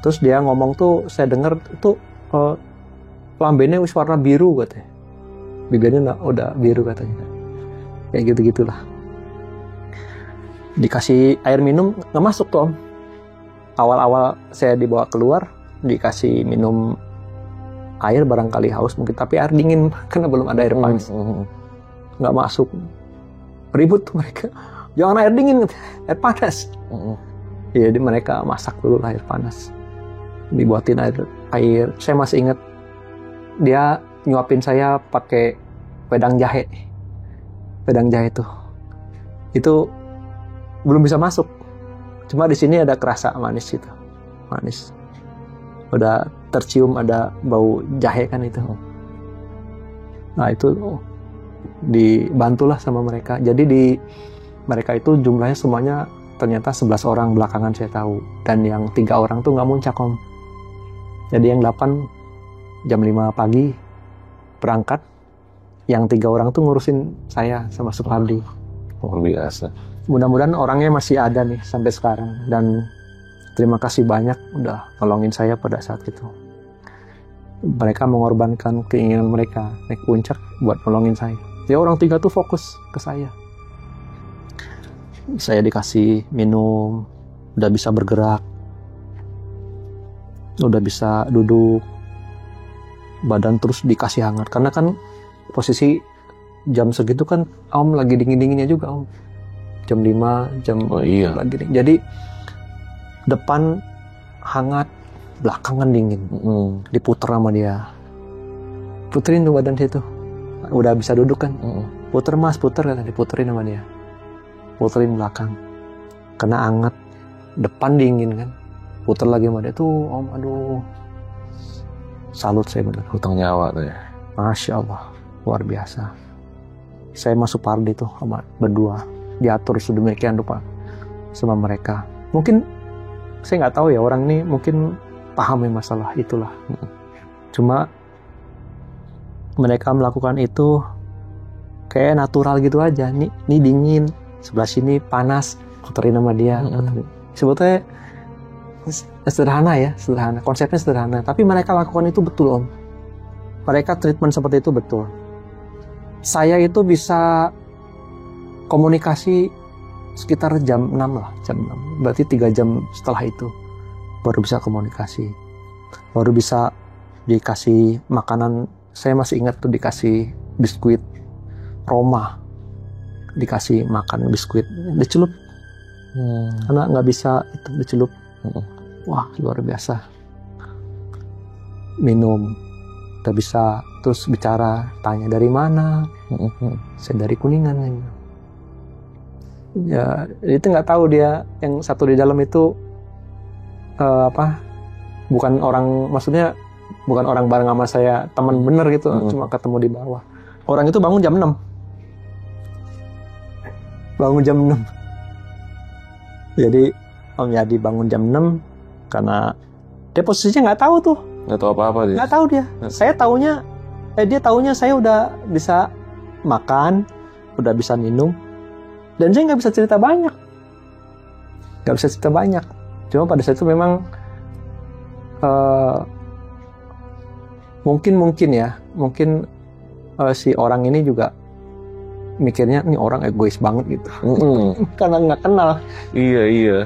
Terus dia ngomong tuh, saya dengar tuh lambene wis warna biru katanya, bibirnya udah biru katanya, kayak gitu-gitulah. Dikasih air minum nggak masuk tuh Om. Awal-awal saya dibawa keluar, dikasih minum air, barangkali haus mungkin, tapi air dingin karena belum ada air panas. Nggak masuk. Ribut tuh mereka. Jangan air dingin, air panas. Jadi mereka masak dulu air panas. Dibuatin air. Saya masih ingat dia nyuapin saya pakai wedang jahe. Wedang jahe itu belum bisa masuk. Cuma di sini ada kerasa manis itu. Manis. Udah tercium ada bau jahe kan itu. Nah itu dibantulah sama mereka. Jadi mereka itu jumlahnya semuanya ternyata 11 orang, belakangan saya tahu. Dan yang 3 orang tuh nggak muncak Om. Jadi yang 8 jam 5 pagi berangkat. Yang 3 orang tuh ngurusin saya sama Supardi. Luar biasa. Mudah-mudahan orangnya masih ada nih sampai sekarang. Dan terima kasih banyak udah nolongin saya pada saat itu. Mereka mengorbankan keinginan mereka naik puncak buat nolongin saya. Ya orang 3 tuh fokus ke saya. Saya dikasih minum, udah bisa bergerak, udah bisa duduk, badan terus dikasih hangat. Karena kan posisi jam segitu kan Om lagi dingin-dinginnya juga Om. Jam 5, jam lagi dingin. Jadi depan hangat, belakangan dingin. Diputer sama dia. Puterin tuh badan situ. Udah bisa duduk kan. Puter Mas, puter kan, diputerin sama dia. Puterin belakang. Kena hangat, depan dingin kan. Puter lagi sama dia tuh Om, aduh. Salut saya benar. Hutang nyawa tuh ya. Masya Allah, luar biasa. Saya masuk Supardi tuh sama berdua. Diatur sedemikian rupa sama mereka. Mungkin saya nggak tahu ya, orang ini mungkin paham ya masalah itulah. Cuma mereka melakukan itu kayak natural gitu aja. Nih dingin, sebelah sini panas, puterin sama dia. Sebetulnya sederhana ya, sederhana. Konsepnya sederhana. Tapi mereka lakukan itu betul Om. Mereka treatment seperti itu betul. Saya itu bisa komunikasi sekitar jam 6 lah, jam 6. Berarti 3 jam setelah itu baru bisa komunikasi. Baru bisa dikasih makanan. Saya masih ingat tuh dikasih biskuit Roma. Dikasih makan biskuit, dicelup. Karena nggak bisa itu dicelup. Wah, luar biasa. Minum. Udah bisa terus bicara, tanya dari mana. Saya dari Kuningan. Ya, itu nggak tahu dia yang satu di dalam itu bukan orang, maksudnya bukan orang bareng sama saya, teman bener gitu, cuma ketemu di bawah. Orang itu bangun jam 6. Bangun jam 6. Jadi Om Yadi bangun jam 6 karena dia posisinya nggak tahu tuh. Nggak tahu apa-apa dia. Nggak tahu dia. Saya taunya, dia taunya saya udah bisa makan, udah bisa minum. Dan saya nggak bisa cerita banyak. Nggak bisa cerita banyak. Cuma pada saat itu memang mungkin si orang ini juga mikirnya ini orang egois banget gitu. Karena nggak kenal. Iya.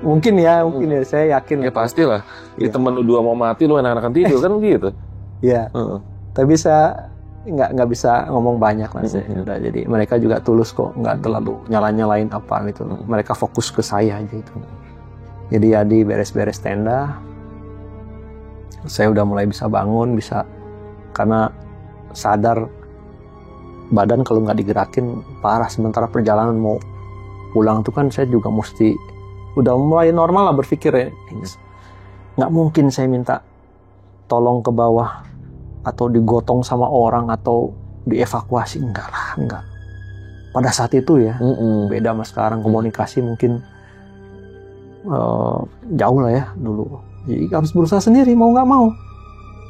Mungkin ya, saya yakin. Ya pastilah. Iya. Temen lu 2 mau mati, lu enak-enakan tidur kan gitu. Iya. Tapi saya nggak bisa ngomong banyak lah. Jadi mereka juga tulus kok, nggak terlalu nyalain apa gitu. Mereka fokus ke saya aja itu. Jadi Yadi beres-beres tenda, saya udah mulai bisa bangun, bisa, karena sadar badan kalau nggak digerakin parah. Sementara perjalanan mau pulang tuh kan saya juga mesti udah mulai normal lah berpikir ya. Nggak mungkin saya minta tolong ke bawah atau digotong sama orang atau dievakuasi, enggak lah, enggak. Pada saat itu ya, beda sama sekarang, komunikasi mungkin jauh lah ya dulu. Jadi harus berusaha sendiri, mau nggak mau,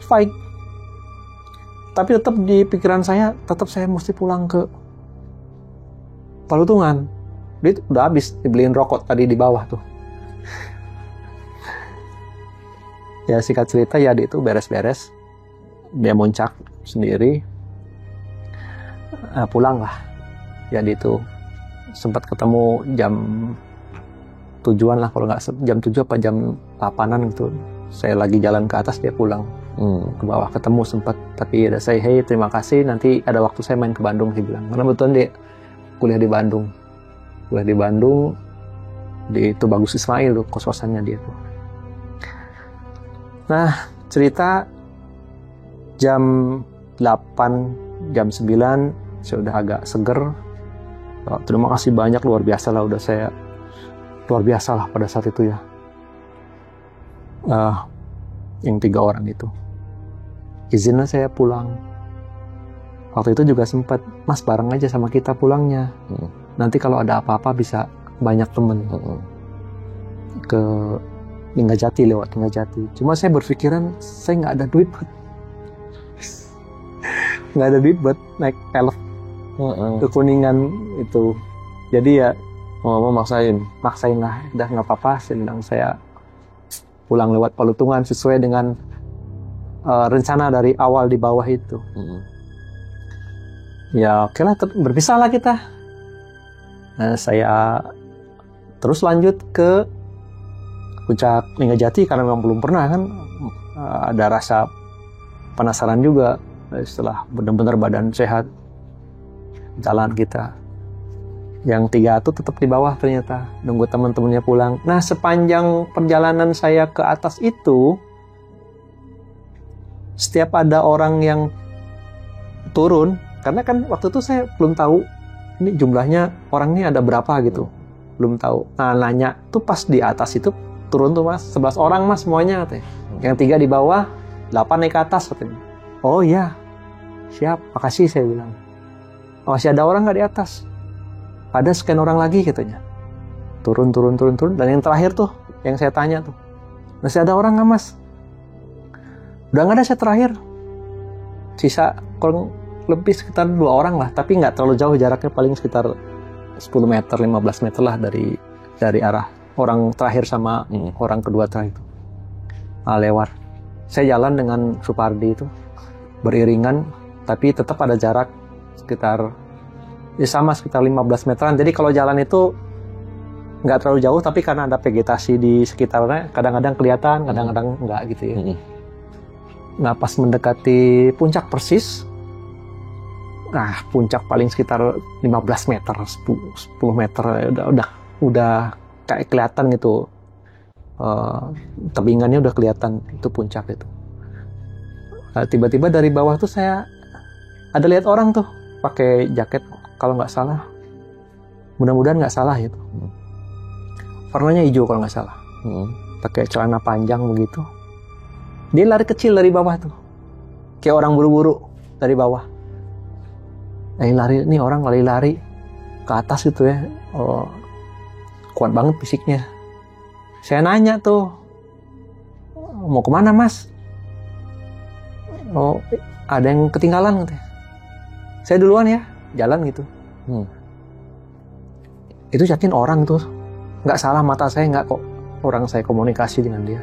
fight. Tapi tetap di pikiran saya, tetap saya mesti pulang ke Palutungan. Dia udah habis dibeliin rokok tadi di bawah tuh. Ya singkat cerita ya dia itu beres-beres, dia muncak sendiri, pulang lah. Jadi itu sempat ketemu jam 7-an lah, kalau nggak jam 7 apa jam 8-an gitu. Saya lagi jalan ke atas, dia pulang ke bawah, ketemu sempat. Tapi ada saya, hey terima kasih, nanti ada waktu saya main ke Bandung, dia bilang. Karena betul dia kuliah di Bandung. Di itu Bagus Ismail tuh, kos-kosannya dia tuh. Nah, cerita jam 8, jam 9, saya udah agak seger. Terima kasih banyak, luar biasa lah, luar biasa lah pada saat itu ya. Yang 3 orang itu. Izinlah saya pulang. Waktu itu juga sempat, Mas bareng aja sama kita pulangnya. Nanti kalau ada apa-apa bisa banyak temen. Ke Linggajati, lewat Linggajati. Cuma saya berpikiran, saya nggak ada duit buat naik elf ke Kuningan itu. Jadi ya maksain lah, udah nggak apa-apa. Saya pulang lewat Palutungan sesuai dengan rencana dari awal di bawah itu. Ya oke lah, berpisah lah kita. Nah, saya terus lanjut ke puncak Linggajati karena memang belum pernah kan. Ada rasa penasaran juga setelah benar-benar badan sehat, jalan kita. Yang 3 itu tetap di bawah ternyata, nunggu teman-temannya pulang. Nah, sepanjang perjalanan saya ke atas itu, setiap ada orang yang turun, karena kan waktu itu saya belum tahu ini jumlahnya orang ini ada berapa gitu, belum tahu. Nah, nanya tuh pas di atas itu turun tuh Mas, 11 orang Mas semuanya katanya. Yang 3 di bawah, 8 naik ke atas katanya. Oh iya, siap, makasih saya bilang. Masih ada orang nggak di atas? Ada sekian orang lagi katanya. Turun. Dan yang terakhir tuh, yang saya tanya tuh, masih ada orang nggak Mas? Udah nggak ada, saya terakhir. Sisa kurang lebih sekitar 2 orang lah, tapi nggak terlalu jauh jaraknya, paling sekitar 10 meter, 15 meter lah dari arah orang terakhir sama orang kedua terakhir itu. Nah, lewat. Saya jalan dengan Supardi itu, beriringan, tapi tetap ada jarak sekitar sekitar 15 meteran. Jadi kalau jalan itu nggak terlalu jauh, tapi karena ada vegetasi di sekitarnya, kadang-kadang kelihatan, kadang-kadang nggak gitu ya. Nah, pas mendekati puncak persis, nah puncak paling sekitar 15 meter, 10 meter, udah kayak kelihatan gitu. Tebingannya udah kelihatan, itu puncak itu. Nah, tiba-tiba dari bawah tuh saya ada lihat orang tuh pakai jaket, kalau nggak salah, mudah-mudahan nggak salah itu, warnanya hijau kalau nggak salah, pakai celana panjang begitu. Dia lari kecil dari bawah tuh, kayak orang buru-buru dari bawah. Ini orang lari ke atas gitu ya. Kuat banget fisiknya. Saya nanya tuh, mau kemana Mas? Oh, ada yang ketinggalan katanya. Saya duluan ya, jalan gitu. Itu yakin orang tuh, nggak salah mata saya, nggak kok orang saya komunikasi dengan dia.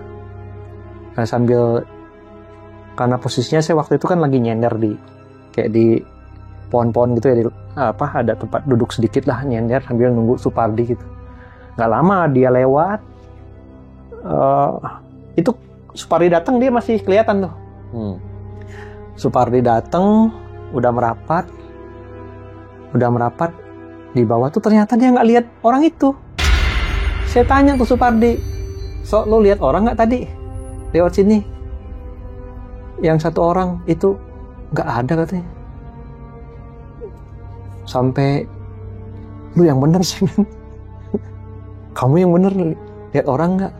Nah, karena posisinya saya waktu itu kan lagi nyender kayak di pohon-pohon gitu ya, ada tempat duduk sedikit lah, nyender sambil nunggu Supardi gitu. Nggak lama dia lewat, itu Supardi datang, dia masih kelihatan tuh. Supardi datang, udah merapat di bawah tuh, ternyata dia nggak lihat orang itu. Saya tanya ke Supardi, lo lihat orang nggak tadi lewat sini? Yang 1 orang itu nggak ada katanya. Sampai, lu yang bener sih, kamu yang bener lihat orang nggak?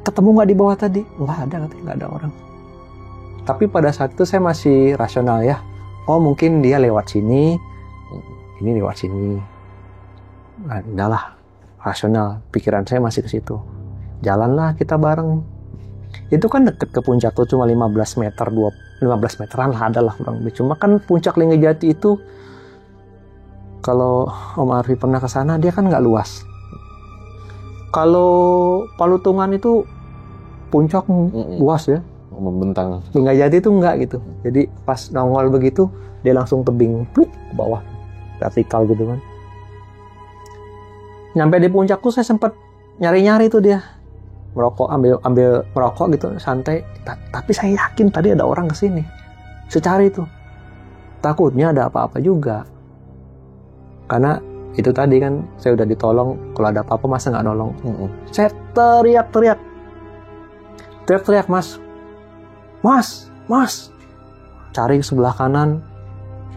Ketemu nggak di bawah tadi? Nggak ada katanya, nggak ada orang. Tapi pada saat itu saya masih rasional ya. Oh mungkin dia lewat sini, ini lewat sini. Nah, udahlah, rasional. Pikiran saya masih ke situ. Jalanlah kita bareng. Itu kan deket ke puncak tuh, cuma 15 meteran lah, adalah kurang lebih. Cuma kan puncak Linggajati itu, kalau Om Arfi pernah ke sana, dia kan nggak luas. Kalau Palutungan itu puncak luas ya. Membentang. Linggajati itu enggak gitu. Jadi pas nongol begitu, dia langsung tebing pluk ke bawah, vertikal gitu kan. Nyampe di puncak tuh saya sempat nyari-nyari tuh dia, merokok, ambil merokok gitu santai. Tapi saya yakin tadi ada orang kesini. Saya cari tuh, takutnya ada apa-apa juga. Karena itu tadi kan saya udah ditolong, kalau ada apa-apa masa nggak nolong. Saya teriak-teriak, mas, cari sebelah kanan,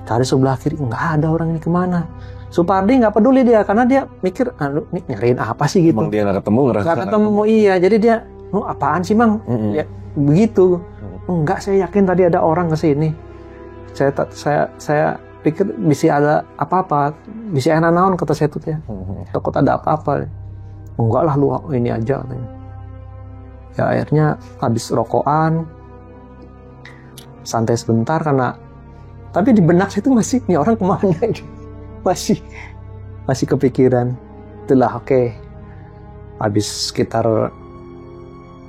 cari sebelah kiri, nggak ada orang ini kemana. Supardi nggak peduli dia, karena dia mikir, ini nyariin apa sih gitu. Emang dia nggak ketemu, nggak ketemu, iya. Jadi dia, apaan sih mang? Ya, begitu. Enggak, saya yakin tadi ada orang kesini. Saya pikir bisa ada apa-apa, bisa enak naon kata saya tuh ya. Takut ada apa-apa. Enggak lah, lu ini aja katanya. Ya akhirnya habis rokokan, santai sebentar tapi di benak saya itu masih, ini orang kemana itu? Masih kepikiran. Itulah oke. Habis sekitar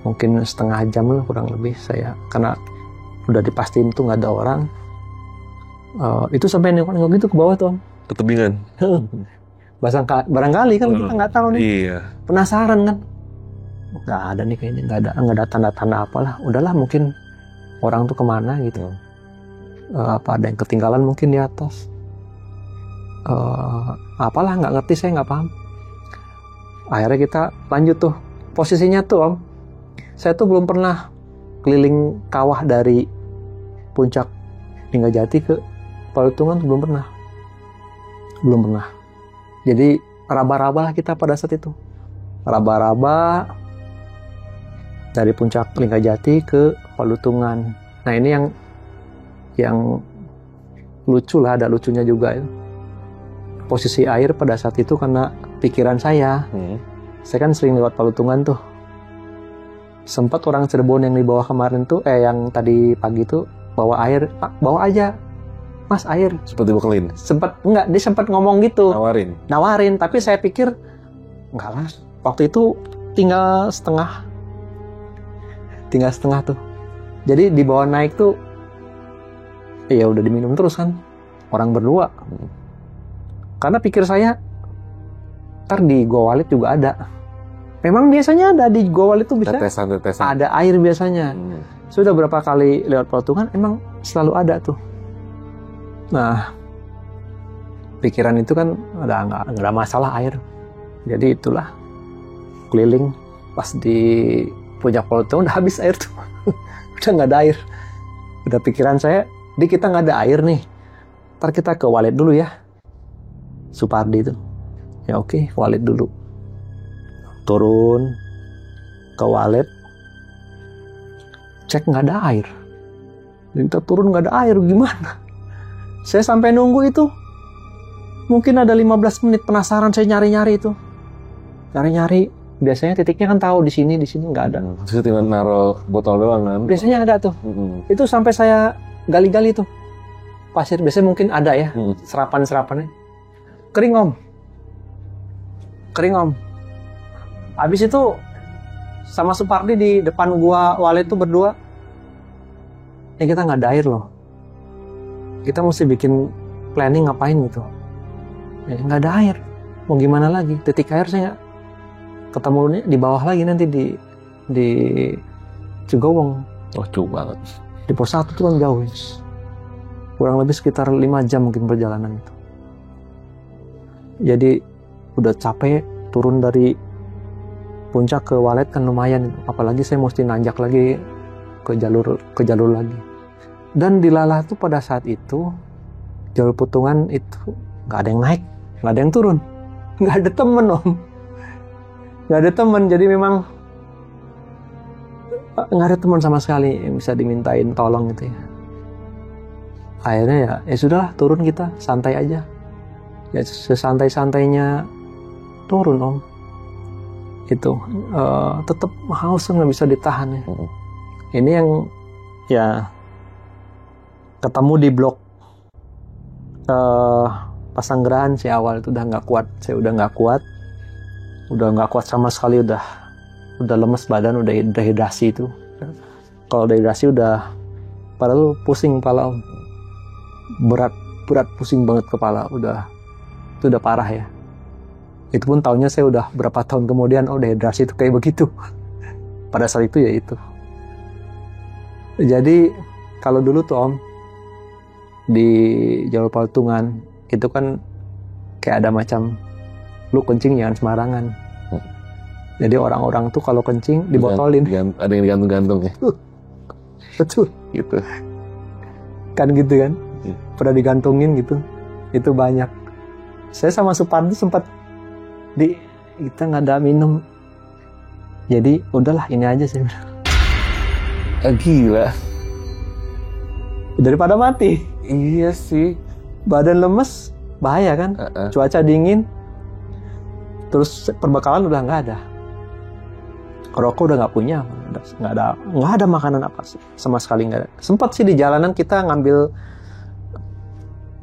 mungkin setengah jam lah kurang lebih saya, karena udah dipastiin tuh nggak ada orang. Itu sampai nengok gitu ke bawah tuh, Om. Ketebingan. Barangkali kan kita nggak tahu nih. Iya. Penasaran kan. Nggak ada nih kayaknya, nggak ada tanda-tanda apalah. Udahlah mungkin orang tuh kemana gitu. Apa ada yang ketinggalan mungkin di atas. Apalah nggak ngerti, saya nggak paham. Akhirnya kita lanjut tuh. Posisinya tuh Om, saya tuh belum pernah keliling kawah dari puncak Linggajati ke Palutungan, belum pernah. Jadi raba-raba lah kita pada saat itu. Raba-raba dari puncak Linggajati ke Palutungan. Nah ini yang lucu lah, ada lucunya juga ya. Posisi air pada saat itu, karena pikiran saya kan sering lewat Palutungan tuh. Sempat orang Cirebon yang di bawah kemarin tuh, yang tadi pagi tuh bawa air, bawa aja mas air. Seperti dibekelin. Dia sempat ngomong gitu. Nawarin, tapi saya pikir enggak lah. Waktu itu tinggal setengah tuh. Jadi dibawa naik tuh, ya udah diminum terus kan, orang berdua. Karena pikir saya, ntar di Gua Walit juga ada. Memang biasanya ada di Gua Walit tuh bisa tetesan. ada air biasanya. Sudah berapa kali lewat Palutungan, emang selalu ada tuh. Nah, pikiran itu kan nggak ada masalah air. Jadi itulah, keliling pas di puncak Palutungan udah habis air tuh. Udah nggak ada air. Udah pikiran saya, kita nggak ada air nih. Ntar kita ke Walit dulu ya. Supardi itu. Ya oke, Walit dulu. Turun ke Walit, cek nggak ada air. Kita turun nggak ada air, gimana? Saya sampai nunggu itu, mungkin ada 15 menit, penasaran saya nyari-nyari itu. Nyari-nyari, biasanya titiknya kan tahu di sini nggak ada. Terus tinggal naruh botol doang kan? Biasanya ada tuh. Itu sampai saya gali-gali tuh. Pasir, biasanya mungkin ada ya, serapan-serapannya. Kering om. Habis itu sama Supardi di depan Gua Walit tuh berdua. Kita nggak ada air loh. Kita mesti bikin planning ngapain gitu. Nggak ada air. Mau gimana lagi? Titik air saya ketemunya di bawah lagi nanti di Cigowong. Oh jauh banget. Di pos 1 tuh kan jauh. Kurang lebih sekitar 5 jam mungkin perjalanan itu. Jadi udah capek, turun dari puncak ke Walet kan lumayan. Apalagi saya mesti nanjak lagi ke jalur lagi. Dan dilalah tuh pada saat itu jalur Putungan itu nggak ada yang naik, nggak ada yang turun, nggak ada temen om, nggak ada temen. Jadi memang nggak ada teman sama sekali yang bisa dimintain tolong gitu ya. Akhirnya ya sudahlah, turun kita, santai aja. Ya sesantai-santainya turun Om. Itu tetap haus nggak bisa ditahan ya. Ini yang ya ketemu di blok Pasanggerahan sih awal itu udah nggak kuat. Saya udah nggak kuat sama sekali, udah lemes badan, udah dehidrasi itu. Kalau dehidrasi udah padahal pusing kepala Om. Berat pusing banget kepala, itu udah parah ya. Itu pun tahunya saya udah berapa tahun kemudian, dehidrasi itu kayak begitu. Pada saat itu ya itu. Jadi kalau dulu tuh Om, di jalur Paltungan itu kan kayak ada macam lu kencing jangan sembarangan. Jadi orang-orang tuh kalau kencing dibotolin. Ada yang digantung-gantung ya. Betul. Gitu. Kan gitu kan. Pernah digantungin gitu. Itu banyak. Saya sama Supardi sempat kita nggak ada minum. Jadi udahlah ini aja saya bilang. Gila. Daripada mati. Iya sih. Badan lemes, bahaya kan. Cuaca dingin. Terus perbekalan udah nggak ada. Rokok udah nggak punya. Nggak ada makanan apa sih. Sama sekali nggak ada. Sempat sih di jalanan kita ngambil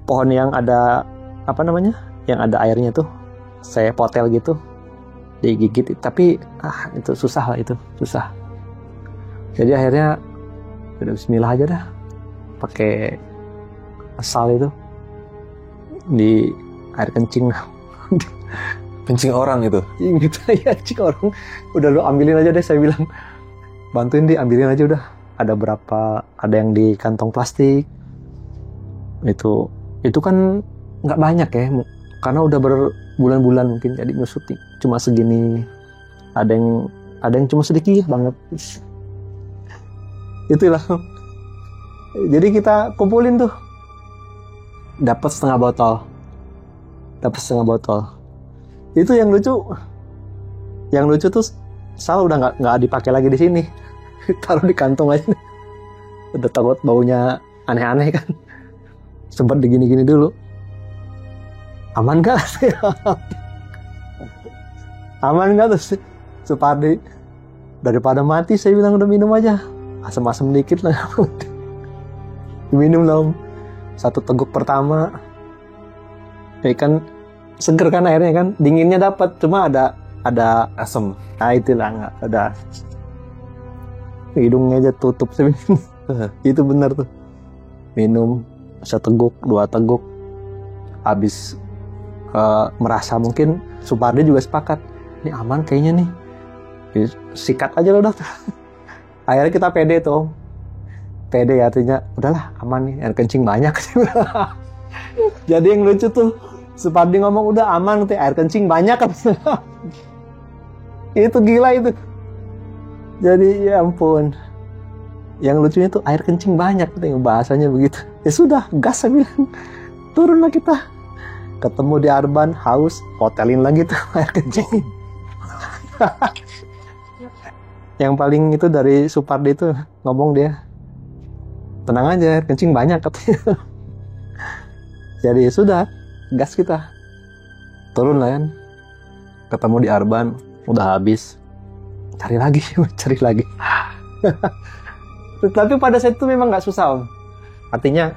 pohon yang ada yang ada airnya tuh, saya potel gitu, digigit, tapi itu susah lah, itu susah. Jadi akhirnya udah bismillah aja dah, pakai asal itu di air kencing. Kencing orang itu? Gitu ya, kencing orang. Udah lu ambilin aja deh, saya bilang, bantuin ambilin aja udah. Ada yang di kantong plastik. Itu kan nggak banyak ya, karena udah berbulan-bulan mungkin, jadi nyusut cuma segini. Ada yang cuma sedikit banget. Itulah. Jadi kita kumpulin tuh, dapat setengah botol. Itu yang lucu tuh Sal udah nggak dipakai lagi di sini, taruh di kantong aja. Udah takut baunya aneh-aneh kan. Sempat digini-gini dulu. Aman gak? Aman gak? Terus Supardi, daripada mati saya bilang udah minum aja. Asam-asam dikit lah. Minum lah Om. 1 teguk pertama. Ya kan seger kan airnya kan. Dinginnya dapat, cuma ada asam. Nah itulah nggak ada. Hidungnya aja tutup sih. Itu benar tuh. Minum 1 teguk, 2 teguk, habis merasa mungkin Supardi juga sepakat, ini aman kayaknya nih, sikat aja loh dokter. Akhirnya kita pede tuh, pede artinya udahlah aman nih, air kencing banyak. Jadi yang lucu tuh Supardi ngomong udah aman nih, air kencing banyak. Itu gila itu. Jadi ya ampun. Yang lucunya tuh air kencing banyak, bahasanya begitu. Ya sudah, gas saya bilang. Turunlah kita. Ketemu di Arban, haus, hotelin lagi tuh air kencing. Yang paling itu dari Supardi itu ngomong dia, tenang aja, air kencing banyak katanya. Jadi sudah, gas kita. Turun lah kan. Ketemu di Arban, udah habis. Cari lagi. Tapi pada saat itu memang nggak susah Om. Artinya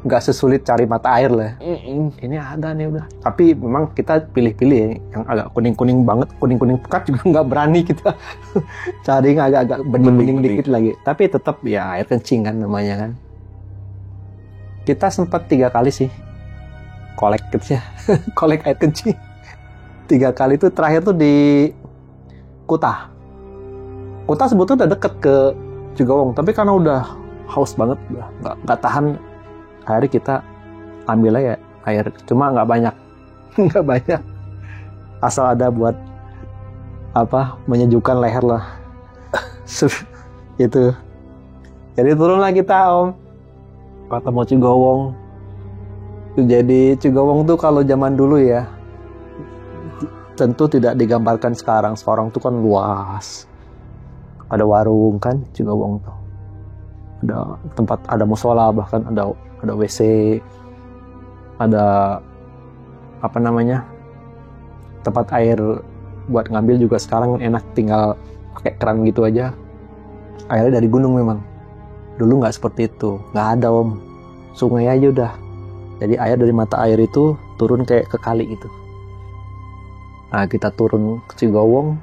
nggak sesulit cari mata air lah. Ini ada nih udah. Tapi memang kita pilih-pilih ya. Yang agak kuning-kuning banget, kuning-kuning pekat juga nggak berani kita. Cari yang agak-agak bening-bening dikit lagi. Tapi tetap ya air kencing kan namanya kan. Kita sempat 3 kali sih kolek air kencing. 3 kali itu, terakhir tuh di Kuta sebetulnya udah deket ke Cigowong, tapi karena udah haus banget, nggak tahan, akhirnya kita ambil aja air, cuma nggak banyak, asal ada buat menyejukkan leher lah. Itu. Jadi turunlah kita Om, ketemu Cigowong. Jadi Cigowong tuh kalau zaman dulu ya, tentu tidak digambarkan sekarang tuh kan luas. ada warung kan Cigawong tuh, ada tempat, ada musola, bahkan ada WC, ada apa namanya, tempat air buat ngambil juga sekarang enak, tinggal pakai keran gitu aja. Airnya dari gunung memang. Dulu nggak seperti itu, nggak ada Om. Sungai aja udah. Jadi air dari mata air itu turun kayak ke kali gitu. Nah kita turun ke Cigawong,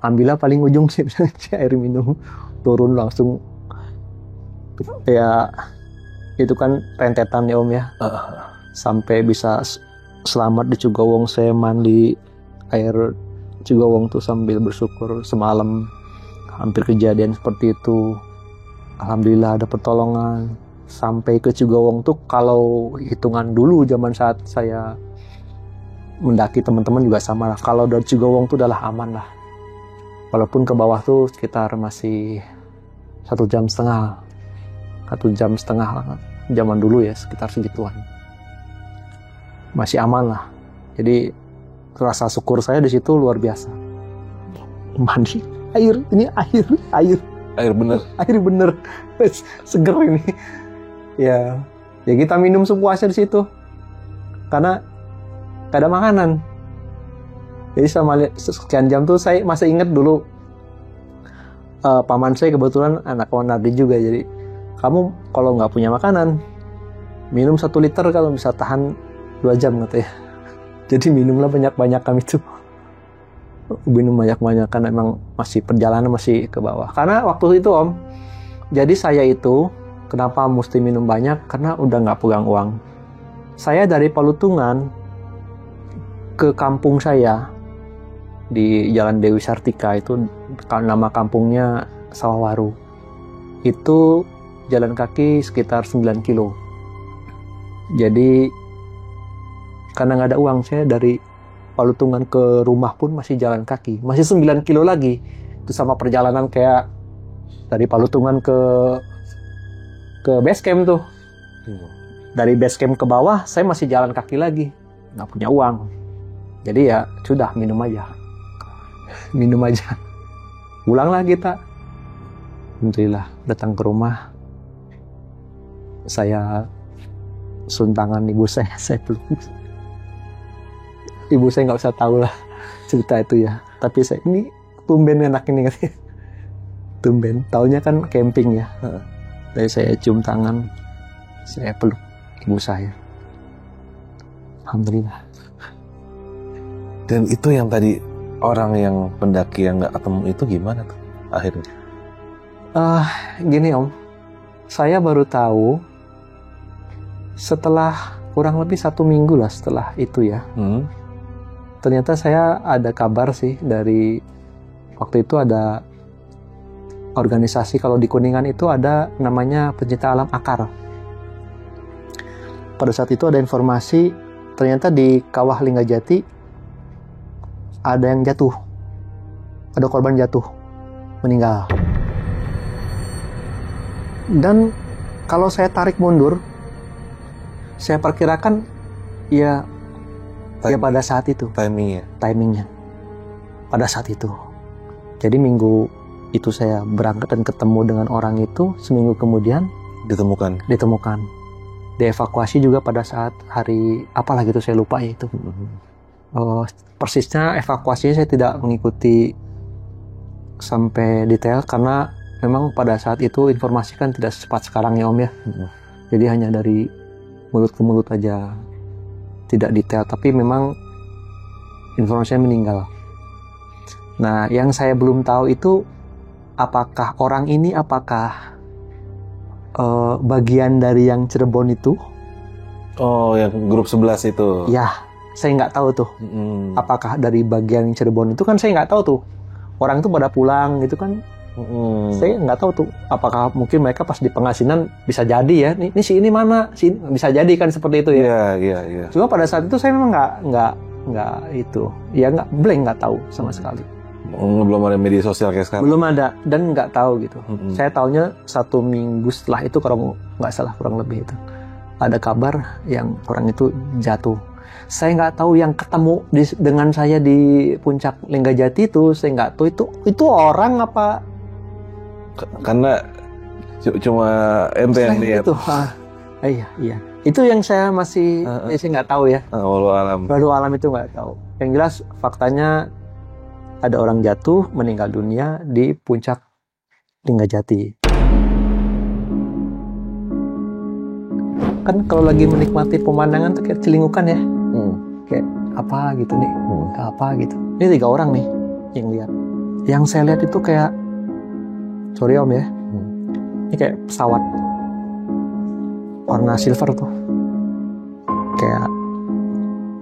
ambillah paling ujung sih air minum, turun langsung. Ya itu kan rentetan ya Om ya. Sampai bisa selamat di Cigawong, saya mandi air Cigawong tuh sambil bersyukur. Semalam hampir kejadian seperti itu, alhamdulillah ada pertolongan. Sampai ke Cigawong tuh kalau hitungan dulu zaman saat saya mendaki, teman-teman juga sama lah, kalau dari Cigawong tuh adalah aman lah, walaupun ke bawah tuh sekitar masih 1 jam setengah zaman dulu ya, sekitar segituan, masih aman lah. Jadi rasa syukur saya di situ luar biasa. Mandi air, ini air bener seger ini. Ya kita minum sepuasnya di situ karena gak ada makanan. Jadi sama sekian jam tuh saya masih ingat dulu, paman saya kebetulan anak Wanardi juga, jadi kamu kalau nggak punya makanan minum 1 liter kalau bisa tahan 2 jam katanya. Jadi minumlah banyak-banyak kami tuh, minum banyak-banyak karena emang masih perjalanan masih ke bawah. Karena waktu itu Om, jadi saya itu kenapa mesti minum banyak, karena udah nggak pegang uang. Saya dari Palutungan ke kampung saya di Jalan Dewi Sartika, itu nama kampungnya Sawahwaru. Itu jalan kaki sekitar 9 kilo. Jadi karena nggak ada uang, saya dari Palutungan ke rumah pun masih jalan kaki, masih 9 kilo lagi. Itu sama perjalanan kayak dari Palutungan ke base camp tuh. Dari base camp ke bawah saya masih jalan kaki lagi, nggak punya uang. Jadi ya sudah, minum aja. Pulanglah kita. Alhamdulillah datang ke rumah, saya suntangan ibu saya peluk. Ibu saya nggak usah tahu lah cerita itu ya. Tapi saya, ini tumben enak ini katanya. Tumben, taunya kan camping ya. Jadi saya cium tangan, saya peluk ibu saya. Alhamdulillah. Dan itu yang tadi orang yang pendaki yang nggak ketemu itu gimana tuh akhirnya? Gini Om, saya baru tahu setelah kurang lebih 1 minggu lah setelah itu ya. Ternyata saya ada kabar sih dari waktu itu, ada organisasi, kalau di Kuningan itu ada namanya Pencinta Alam Akar. Pada saat itu ada informasi ternyata di Kawah Linggajati ada yang jatuh, ada korban jatuh, meninggal. Dan kalau saya tarik mundur, saya perkirakan ya pada saat itu timingnya pada saat itu. Jadi minggu itu saya berangkat dan ketemu dengan orang itu, seminggu kemudian ditemukan. Dievakuasi juga pada saat hari apalah gitu, saya lupa ya itu. Persisnya evakuasinya saya tidak mengikuti sampai detail karena memang pada saat itu informasi kan tidak secepat sekarang ya Om ya. Jadi hanya dari mulut ke mulut aja, tidak detail, tapi memang informasinya meninggal. Nah yang saya belum tahu itu apakah orang ini bagian dari yang Cirebon itu. Oh, yang grup 11 itu. Ya, saya nggak tahu tuh. Apakah dari bagian Cirebon itu, kan saya nggak tahu tuh. Orang itu pada pulang gitu kan. Saya nggak tahu tuh. Apakah mungkin mereka pas di pengasinan bisa jadi ya. Ini si ini mana? Si ini. Bisa jadi kan seperti itu ya. Iya. Cuma pada saat itu saya memang nggak itu. Ya nggak tahu sama sekali. Belum ada media sosial kayak sekarang. Belum ada dan nggak tahu gitu. Saya taunya 1 minggu setelah itu kalau nggak salah kurang lebih itu ada kabar yang orang itu jatuh. Saya nggak tahu yang ketemu dengan saya di puncak Linggajati itu, saya nggak tahu itu orang apa Karena cuma ente yang lihat. Itu, iya. Itu yang saya masih nggak tahu ya. Walau alam. Walau alam itu nggak tahu. Yang jelas faktanya ada orang jatuh meninggal dunia di puncak Linggajati. Kan kalau lagi menikmati pemandangan tuh kayak celingukan ya. Kayak apa gitu nih, apa gitu. Ini 3 orang nih yang lihat. Yang saya lihat itu kayak, sorry om ya, ini kayak pesawat warna silver tuh. Kayak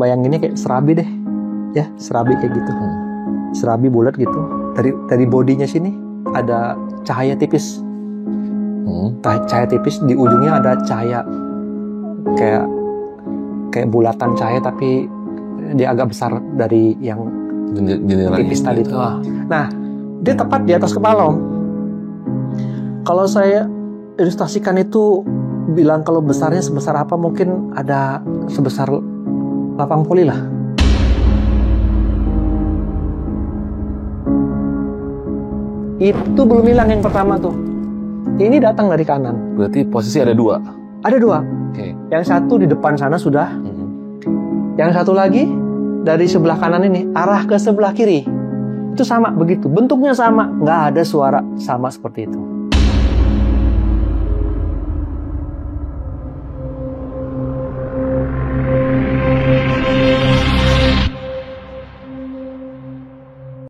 bayanginnya kayak serabi deh, ya serabi kayak gitu. Serabi bulat gitu. Dari bodinya sini ada cahaya tipis. Cahaya tipis di ujungnya ada cahaya kayak bulatan cahaya tapi dia agak besar dari yang tipis tadi itu. Nah, dia tepat di atas kepala om. Kalau saya ilustrasikan itu bilang kalau besarnya sebesar apa, mungkin ada sebesar lapang voli lah. Itu belum hilang yang pertama tuh. Ini datang dari kanan. Berarti posisi ada 2. Ada 2. Oke. Yang satu di depan sana sudah. Yang satu lagi dari sebelah kanan ini arah ke sebelah kiri. Itu sama begitu. Bentuknya sama. Nggak ada suara sama seperti itu.